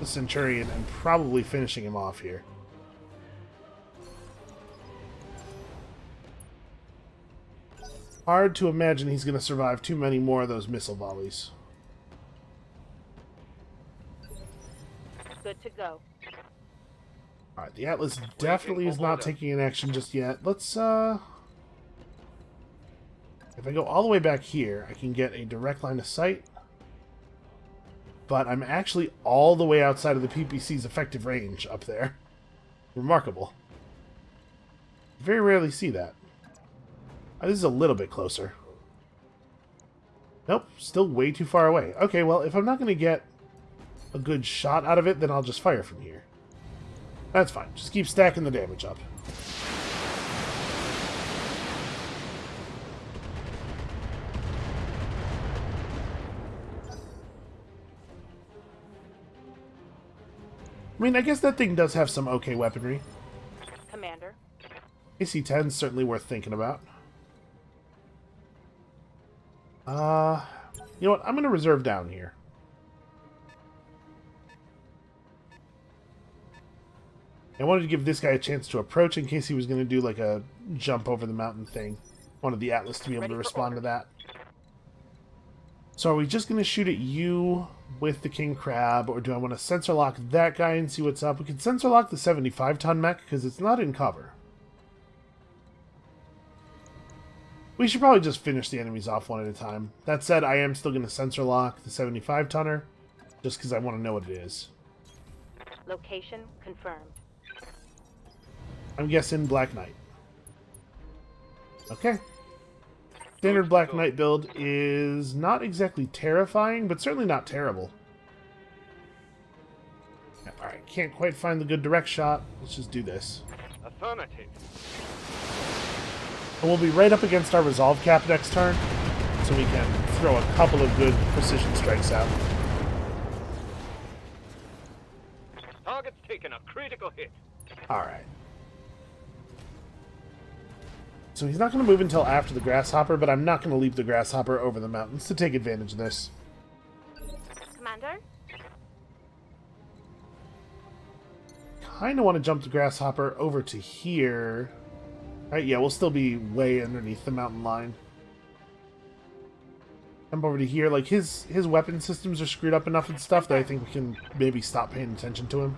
Centurion and probably finishing him off here. Hard to imagine he's going to survive too many more of those missile volleys. Good to go. Alright, the Atlas definitely is not taking an action just yet. Let's, if I go all the way back here, I can get a direct line of sight. But I'm actually all the way outside of the PPC's effective range up there. Remarkable. Very rarely see that. This is a little bit closer. Nope, still way too far away. Okay, well, if I'm not going to get a good shot out of it, then I'll just fire from here. That's fine. Just keep stacking the damage up. I mean, I guess that thing does have some okay weaponry. Commander. AC-10 is certainly worth thinking about. You know what? I'm going to reserve down here. I wanted to give this guy a chance to approach in case he was going to do like a jump over the mountain thing. Wanted the Atlas to be able to respond to that. So are we just going to shoot at you with the King Crab, or do I want to sensor lock that guy and see what's up? We can sensor lock the 75-ton mech because it's not in cover. We should probably just finish the enemies off one at a time. That said, I am still going to sensor lock the 75-tonner just because I want to know what it is. Location confirmed. I'm guessing Black Knight. Okay. Standard Black Knight build is not exactly terrifying, but certainly not terrible. Alright, can't quite find the good direct shot. Let's just do this. Affirmative. And we'll be right up against our resolve cap next turn, so we can throw a couple of good precision strikes out. Target's taken a critical hit. Alright. So he's not going to move until after the grasshopper, but I'm not going to leave the grasshopper over the mountains to take advantage of this. Commander? Kind of want to jump the grasshopper over to here. Alright, yeah, we'll still be way underneath the mountain line. Jump over to here. Like, his weapon systems are screwed up enough and stuff that I think we can maybe stop paying attention to him.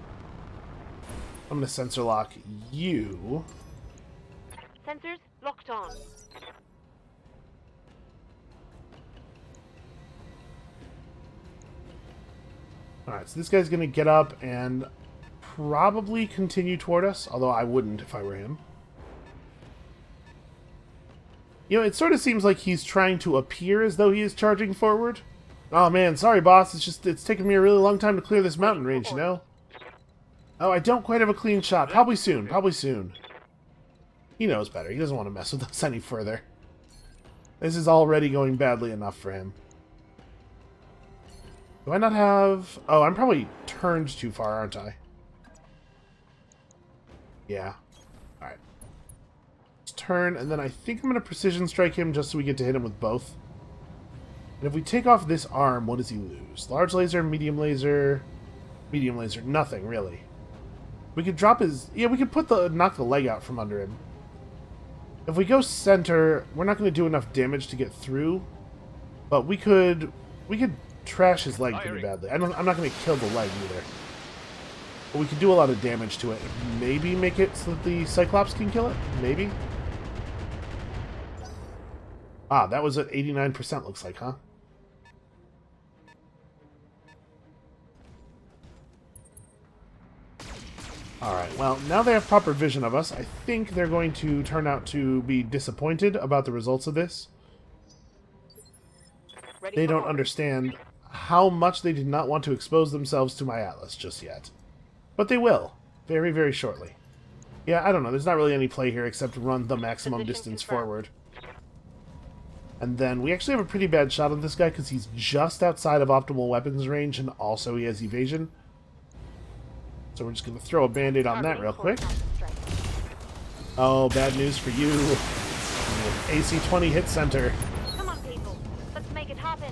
I'm going to sensor lock you. Sensors locked on. Alright, so this guy's going to get up and probably continue toward us, although I wouldn't if I were him. You know, it sort of seems like he's trying to appear as though he is charging forward. Oh man, sorry boss, it's taken me a really long time to clear this mountain range, you know? Oh, I don't quite have a clean shot. Probably soon, probably soon. He knows better. He doesn't want to mess with us any further. This is already going badly enough for him. Do I not have... Oh, I'm probably turned too far, aren't I? Yeah. Alright. Let's turn, and then I think I'm going to precision strike him just so we get to hit him with both. And if we take off this arm, what does he lose? Large laser, medium laser... Medium laser, nothing, really. We could drop his... Yeah, we could knock the leg out from under him. If we go center, we're not going to do enough damage to get through. But we could trash his leg pretty badly. I'm not going to kill the leg either. But we could do a lot of damage to it. Maybe make it so that the Cyclops can kill it? Maybe? Ah, that was at 89% looks like, huh? Alright, well, now they have proper vision of us. I think they're going to turn out to be disappointed about the results of this. They don't understand how much they did not want to expose themselves to my Atlas just yet. But they will, very, very shortly. Yeah, I don't know, there's not really any play here except run the maximum distance forward. And then we actually have a pretty bad shot on this guy because he's just outside of optimal weapons range and also he has evasion. So we're just going to throw a band-aid on that real quick. Oh, bad news for you. AC-20 hit center. Come on, people. Let's make it happen.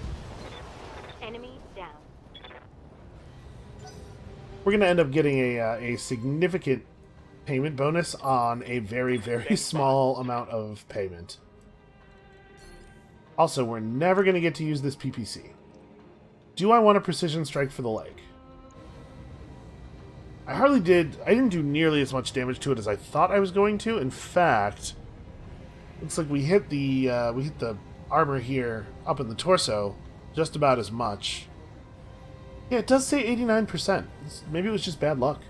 Enemy down. We're going to end up getting a significant payment bonus on a very, very small amount of payment. Also, we're never going to get to use this PPC. Do I want a precision strike for the leg? I didn't do nearly as much damage to it as I thought I was going to. In fact, looks like we hit the armor here up in the torso just about as much. Yeah, it does say 89%. Maybe it was just bad luck.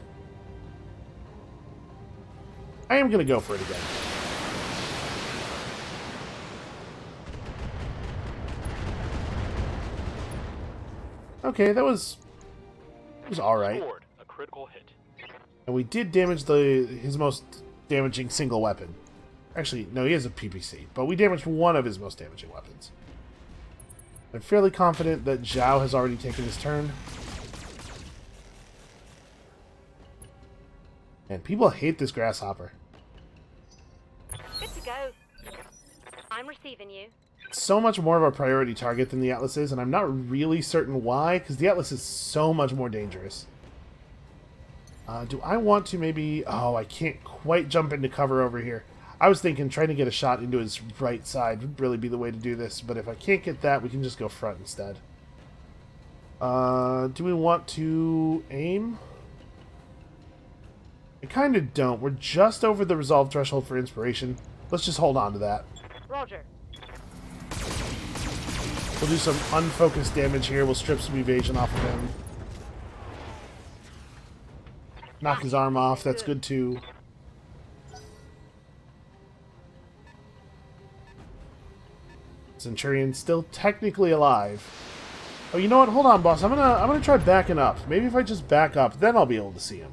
I am going to go for it again. Okay, that was alright. A critical hit. And we did damage his most damaging single weapon. Actually, no, he has a PPC, but we damaged one of his most damaging weapons. I'm fairly confident that Zhao has already taken his turn. And people hate this grasshopper. Good to go. I'm receiving you. So much more of a priority target than the Atlas is, and I'm not really certain why, because the Atlas is so much more dangerous. Do I want to maybe... Oh, I can't quite jump into cover over here. I was thinking trying to get a shot into his right side would really be the way to do this, but if I can't get that, we can just go front instead. Do we want to aim? I kind of don't. We're just over the resolve threshold for inspiration. Let's just hold on to that. Roger. We'll do some unfocused damage here. We'll strip some evasion off of him. Knock his arm off. That's good too. Centurion's still technically alive. Oh, you know what? Hold on, boss. I'm gonna try backing up. Maybe if I just back up, then I'll be able to see him.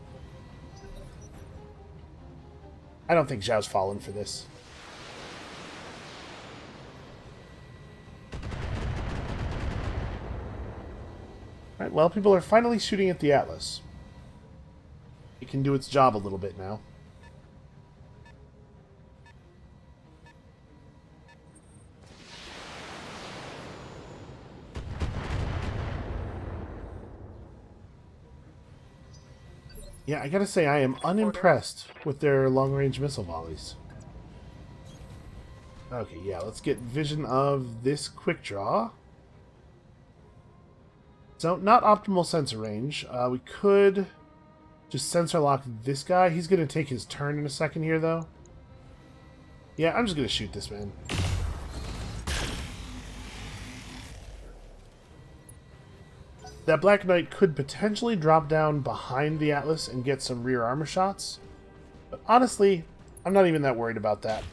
I don't think Zhao's fallen for this. Alright, well, people are finally shooting at the Atlas. It can do its job a little bit now. Yeah, I gotta say, I am unimpressed with their long-range missile volleys. Okay, yeah, let's get vision of this quick draw. So, not optimal sensor range. We could just sensor lock this guy. He's gonna take his turn in a second here, though. Yeah, I'm just gonna shoot this man. That Black Knight could potentially drop down behind the Atlas and get some rear armor shots. But honestly, I'm not even that worried about that.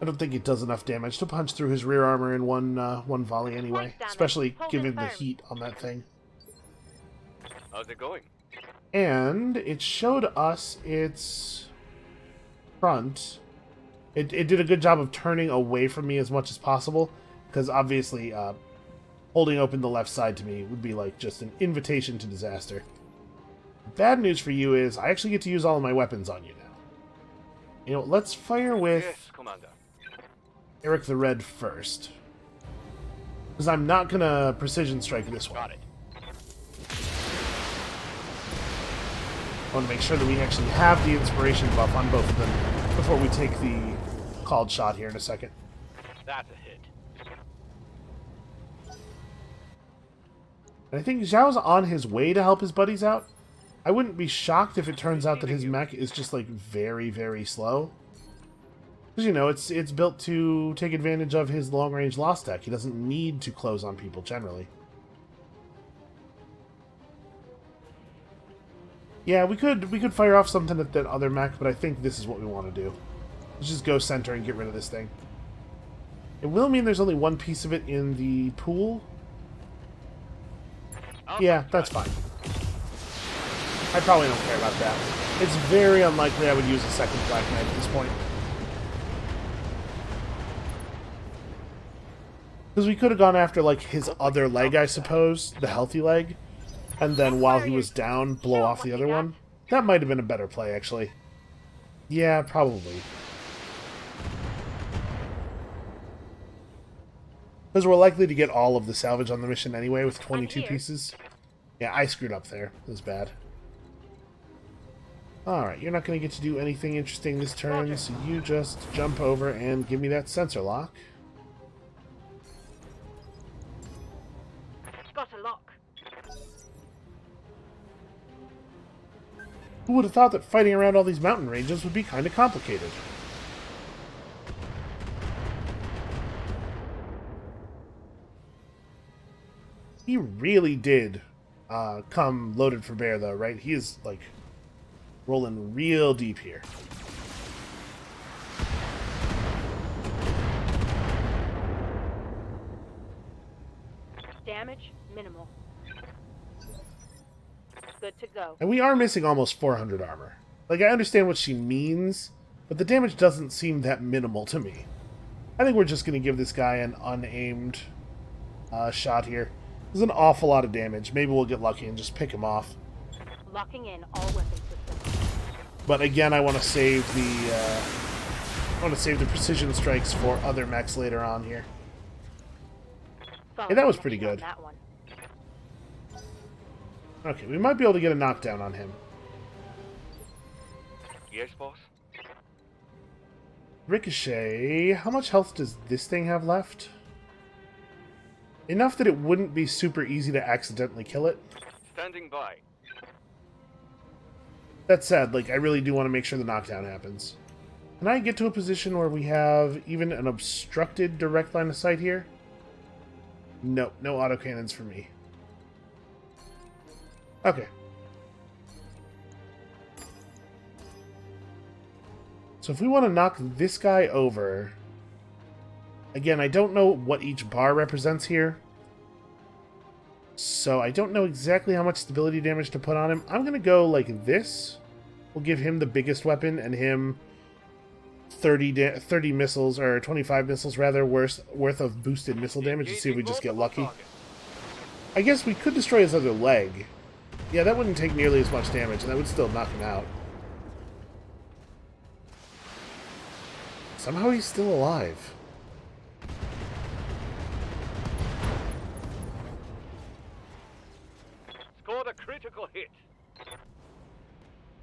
I don't think it does enough damage to punch through his rear armor in one volley anyway. Especially given the heat on that thing. How's it going? And it showed us its front. It did a good job of turning away from me as much as possible. Because obviously, holding open the left side to me would be like just an invitation to disaster. Bad news for you is I actually get to use all of my weapons on you now. You know, let's fire with Yes, Commander. Eric the Red first. Because I'm not going to precision strike this one. Got it. I want to make sure that we actually have the inspiration buff on both of them before we take the called shot here in a second. That's a hit. And I think Zhao's on his way to help his buddies out. I wouldn't be shocked if it turns out that his mech is just like very, very slow. Because, you know, it's built to take advantage of his long-range lost tech. He doesn't need to close on people generally. Yeah, we could fire off something at that other mech, but I think this is what we want to do. Let's just go center and get rid of this thing. It will mean there's only one piece of it in the pool. Yeah, that's fine. I probably don't care about that. It's very unlikely I would use a second Black Knight at this point. Because we could have gone after, like, his other leg, I suppose. The healthy leg. And then while he was down, blow off the other one. That might have been a better play, actually. Yeah, probably. Because we're likely to get all of the salvage on the mission anyway with 22 pieces. Yeah, I screwed up there. It was bad. Alright, you're not going to get to do anything interesting this turn, so you just jump over and give me that sensor lock. Got a lock. Who would have thought that fighting around all these mountain ranges would be kind of complicated? He really did come loaded for bear, though, right? He is, like, rolling real deep here. Damage minimal. Good to go. And we are missing almost 400 armor. Like, I understand what she means, but the damage doesn't seem that minimal to me. I think we're just going to give this guy an unaimed shot here. There's an awful lot of damage. Maybe we'll get lucky and just pick him off. Locking in all weapon systems. But again, I want to save the precision strikes for other mechs later on here. Hey, that was pretty good. That one. Okay, we might be able to get a knockdown on him. Yes, boss? Ricochet, how much health does this thing have left? Enough that it wouldn't be super easy to accidentally kill it. Standing by. That said, like, I really do want to make sure the knockdown happens. Can I get to a position where we have even an obstructed direct line of sight here? Nope, no autocannons for me. Okay. So if we want to knock this guy over, Again, I don't know what each bar represents here. So I don't know exactly how much stability damage to put on him. I'm going to go like this. We'll give him the biggest weapon and him 30 missiles, or 25 missiles rather, worth of boosted missile damage to see if we just get lucky. I guess we could destroy his other leg. Yeah, that wouldn't take nearly as much damage, and that would still knock him out. Somehow he's still alive. Scored a critical hit.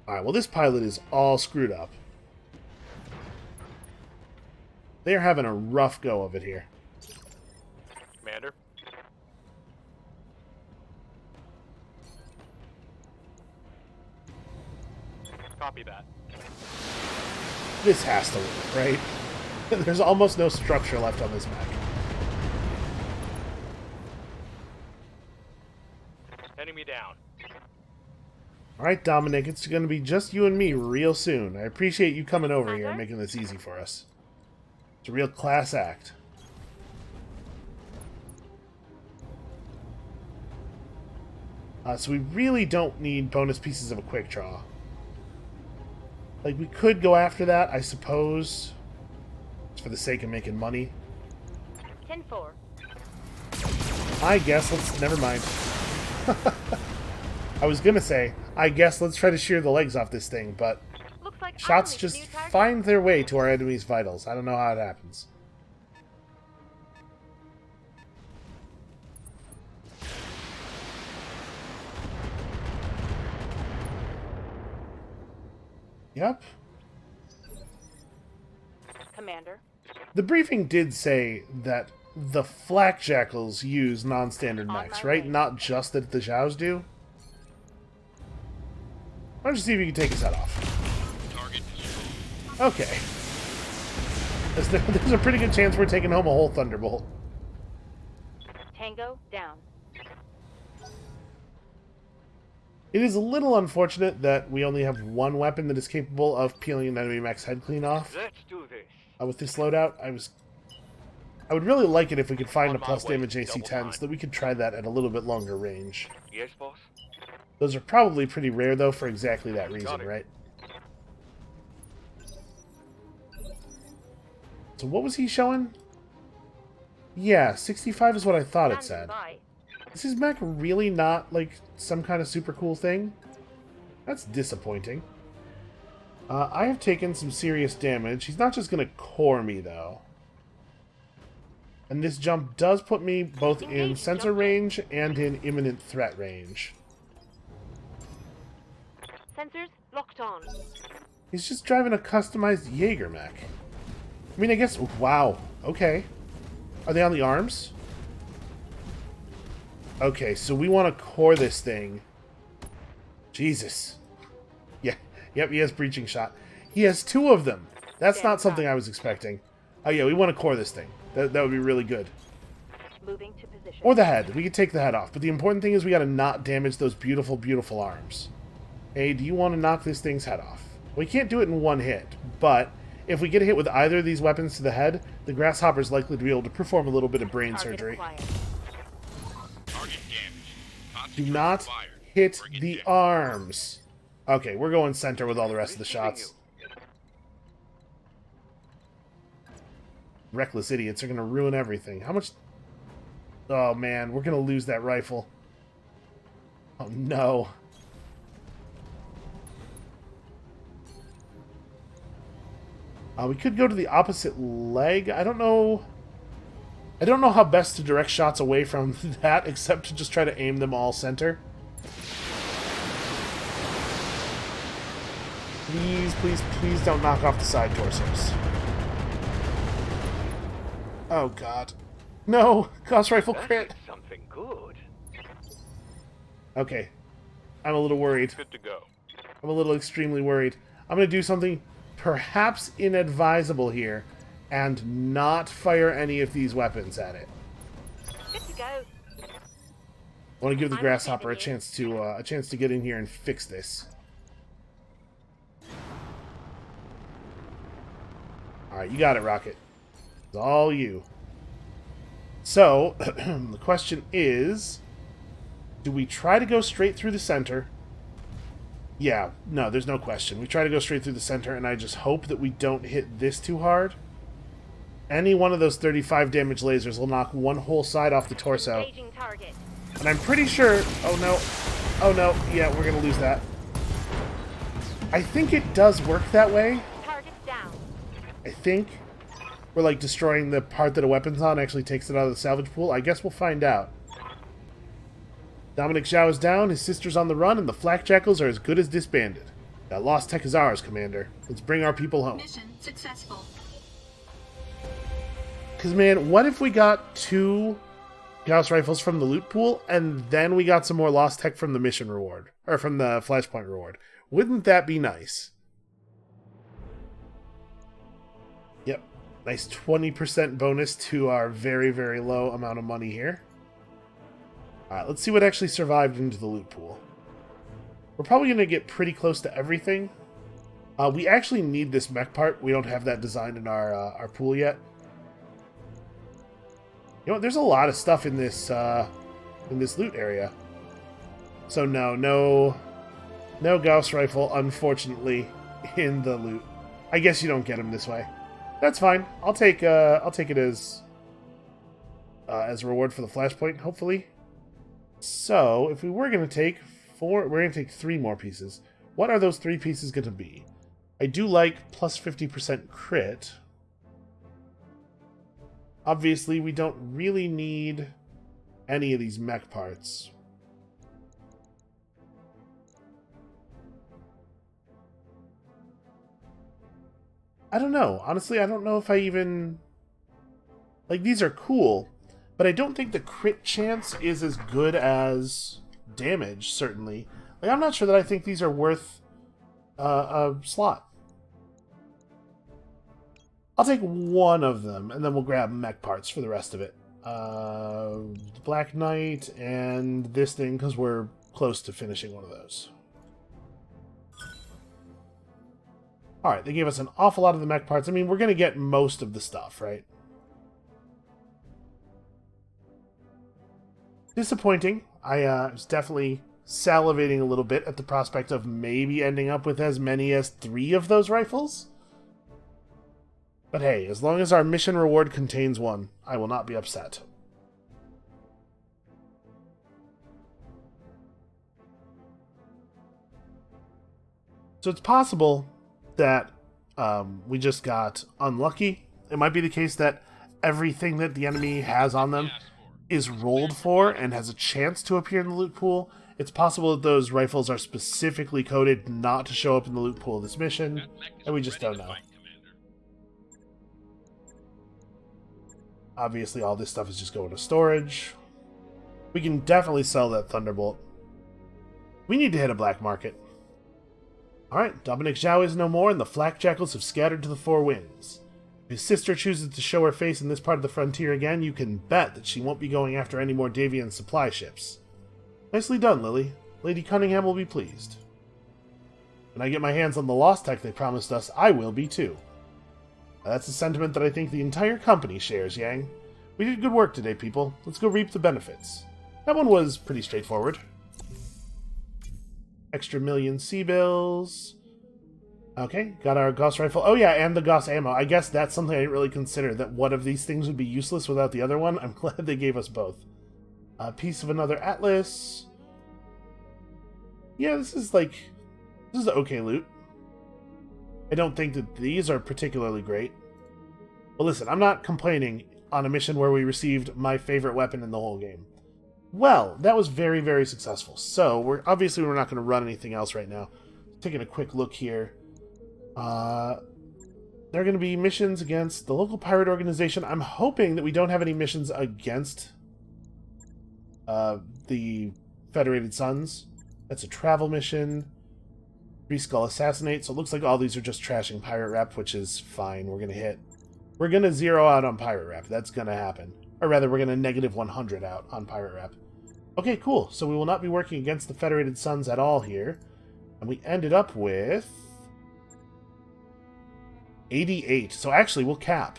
Alright, well this pilot is all screwed up. They're having a rough go of it here. Commander. Copy that. This has to work, right? There's almost no structure left on this mech. Enemy down. Alright, Dominic, it's going to be just you and me real soon. I appreciate you coming over here and making this easy for us. It's a real class act. So we really don't need bonus pieces of a quick draw. Like, we could go after that, I suppose, just for the sake of making money. 10-4. I guess let's... Never mind. I was gonna say, I guess let's try to shear the legs off this thing, but Looks like shots I'm just the new target. find their way to our enemy's vitals. I don't know how it happens. Yep. Commander. The briefing did say that the flak jackals use non-standard mechs, my right? way. Not just that the Zhaos do. Why don't you see if you can take his head off? Target destroyed. Okay. There's a pretty good chance we're taking home a whole Thunderbolt. Tango down. It is a little unfortunate that we only have one weapon that is capable of peeling an enemy mech's head clean off. Let's do this. With this loadout, I would really like it if we could find On a my plus way, damage AC-10 double so that we could try that at a little bit longer range. Yes, boss. Those are probably pretty rare, though, for exactly that Got reason, it. right? So what was he showing? Yeah, 65 is what I thought it said. Standing by. Is his mech really not, like, some kind of super cool thing? That's disappointing. I have taken some serious damage. He's not just going to core me, though. And this jump does put me both in Engage, sensor jump. range and in imminent threat range. Sensors locked on. He's just driving a customized Jaeger mech. I mean, I guess... Wow. Okay. Are they on the arms? Okay, so we want to core this thing. Jesus. Yeah. Yep, he has breaching shot. He has two of them. That's not something I was expecting. Oh yeah, we want to core this thing. That would be really good. Moving to position. Or the head. We could take the head off. But the important thing is we got to not damage those beautiful, beautiful arms. Hey, do you want to knock this thing's head off? We can't do it in one hit, but if we get a hit with either of these weapons to the head, the Grasshopper's likely to be able to perform a little bit of brain Target surgery. acquired. Target damaged. Do Concentrate not fire. hit Bring it the down. arms. Okay, we're going center with all the rest of the shots. Reckless idiots are going to ruin everything. How much... Oh, man, we're going to lose that rifle. Oh, no. We could go to the opposite leg. I don't know how best to direct shots away from that, except to just try to aim them all center. Please, please, please don't knock off the side torsos. Oh, God. No! Gauss rifle crit! That's something good. Okay. I'm a little worried. Good to go. I'm a little extremely worried. I'm going to do something perhaps inadvisable here and not fire any of these weapons at it. Good to go. I want to give the I'm Grasshopper a receiving you. chance to get in here and fix this. All right, you got it, Rocket. It's all you. So, the question is, do we try to go straight through the center? Yeah, no, there's no question. We try to go straight through the center, and I just hope that we don't hit this too hard. Any one of those 35 damage lasers will knock one whole side off the torso. Engaging target. And I'm pretty sure... Oh, no. Oh, no. Yeah, we're going to lose that. I think it does work that way. Target's down. I think we're, like, destroying the part that a weapon's on actually takes it out of the salvage pool. I guess we'll find out. Dominic Zhao is down, his sister's on the run, and the flak jackals are as good as disbanded. That lost tech is ours, Commander. Let's bring our people home. Mission successful. Because, man, what if we got 2 Gauss rifles from the loot pool, and then we got some more lost tech from the mission reward? Or from the Flashpoint reward. Wouldn't that be nice? Yep. Nice 20% bonus to our very, very low amount of money here. Alright, let's see what actually survived into the loot pool. We're probably going to get pretty close to everything. We actually need this mech part. We don't have that designed in our pool yet. You know what? There's a lot of stuff in this loot area. So no Gauss rifle, unfortunately, in the loot. I guess you don't get them this way. That's fine. I'll take it as a reward for the Flashpoint, hopefully. So, if we were going to take 4... We're going to take 3 more pieces. What are those 3 pieces going to be? I do like plus 50% crit. Obviously, we don't really need any of these mech parts. I don't know. Honestly, I don't know if I even... Like, these are cool. But I don't think the crit chance is as good as damage, certainly. Like, I'm not sure that I think these are worth a slot. I'll take one of them, and then we'll grab mech parts for the rest of it. Black Knight and this thing, because we're close to finishing one of those. Alright, they gave us an awful lot of the mech parts. I mean, we're going to get most of the stuff, right? Disappointing. I was definitely salivating a little bit at the prospect of maybe ending up with as many as 3 of those rifles. But hey, as long as our mission reward contains 1, I will not be upset. So it's possible that we just got unlucky. It might be the case that everything that the enemy has on them is rolled for and has a chance to appear in the loot pool. It's possible that those rifles are specifically coded not to show up in the loot pool of this mission, and we just don't know. Obviously, all this stuff is just going to storage. We can definitely sell that Thunderbolt. We need to hit a black market. Alright, Dominic Zhao is no more, and the flak jackals have scattered to the 4 winds. If his sister chooses to show her face in this part of the frontier again, you can bet that she won't be going after any more Davian supply ships. Nicely done, Lily. Lady Cunningham will be pleased. When I get my hands on the lost tech they promised us, I will be too. That's a sentiment that I think the entire company shares, Yang. We did good work today, people. Let's go reap the benefits. That one was pretty straightforward. Extra million C-bills. Okay, got our Gauss rifle. Oh yeah, and the Gauss ammo. I guess that's something I didn't really consider, that one of these things would be useless without the other one. I'm glad they gave us both. A piece of another Atlas. Yeah, this is okay loot. I don't think that these are particularly great. But listen, I'm not complaining on a mission where we received my favorite weapon in the whole game. Well, that was very, very successful. So, we're not going to run anything else right now. Taking a quick look here. There are going to be missions against the local pirate organization. I'm hoping that we don't have any missions against the Federated Suns. That's a travel mission. Three Skull Assassinate. So it looks like all these are just trashing pirate rep, which is fine. We're going to zero out on pirate rep. That's going to happen. Or rather, we're going to negative 100 out on pirate rep. Okay, cool. So we will not be working against the Federated Suns at all here. And we ended up with 88. So actually, we'll cap.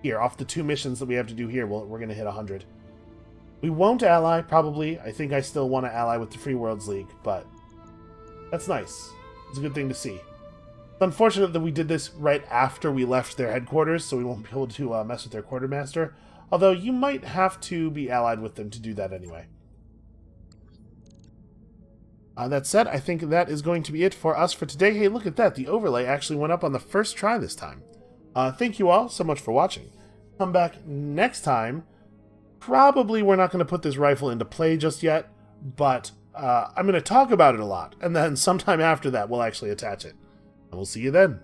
here. Off the 2 missions that we have to do here, we're going to hit 100. We won't ally, probably. I think I still want to ally with the Free Worlds League, but that's nice. It's a good thing to see. It's unfortunate that we did this right after we left their headquarters, so we won't be able to mess with their quartermaster. Although you might have to be allied with them to do that anyway. That said, I think that is going to be it for us for today. Hey, look at that. The overlay actually went up on the first try this time. Thank you all so much for watching. Come back next time. Probably we're not going to put this rifle into play just yet, but I'm going to talk about it a lot, and then sometime after that we'll actually attach it. And we'll see you then.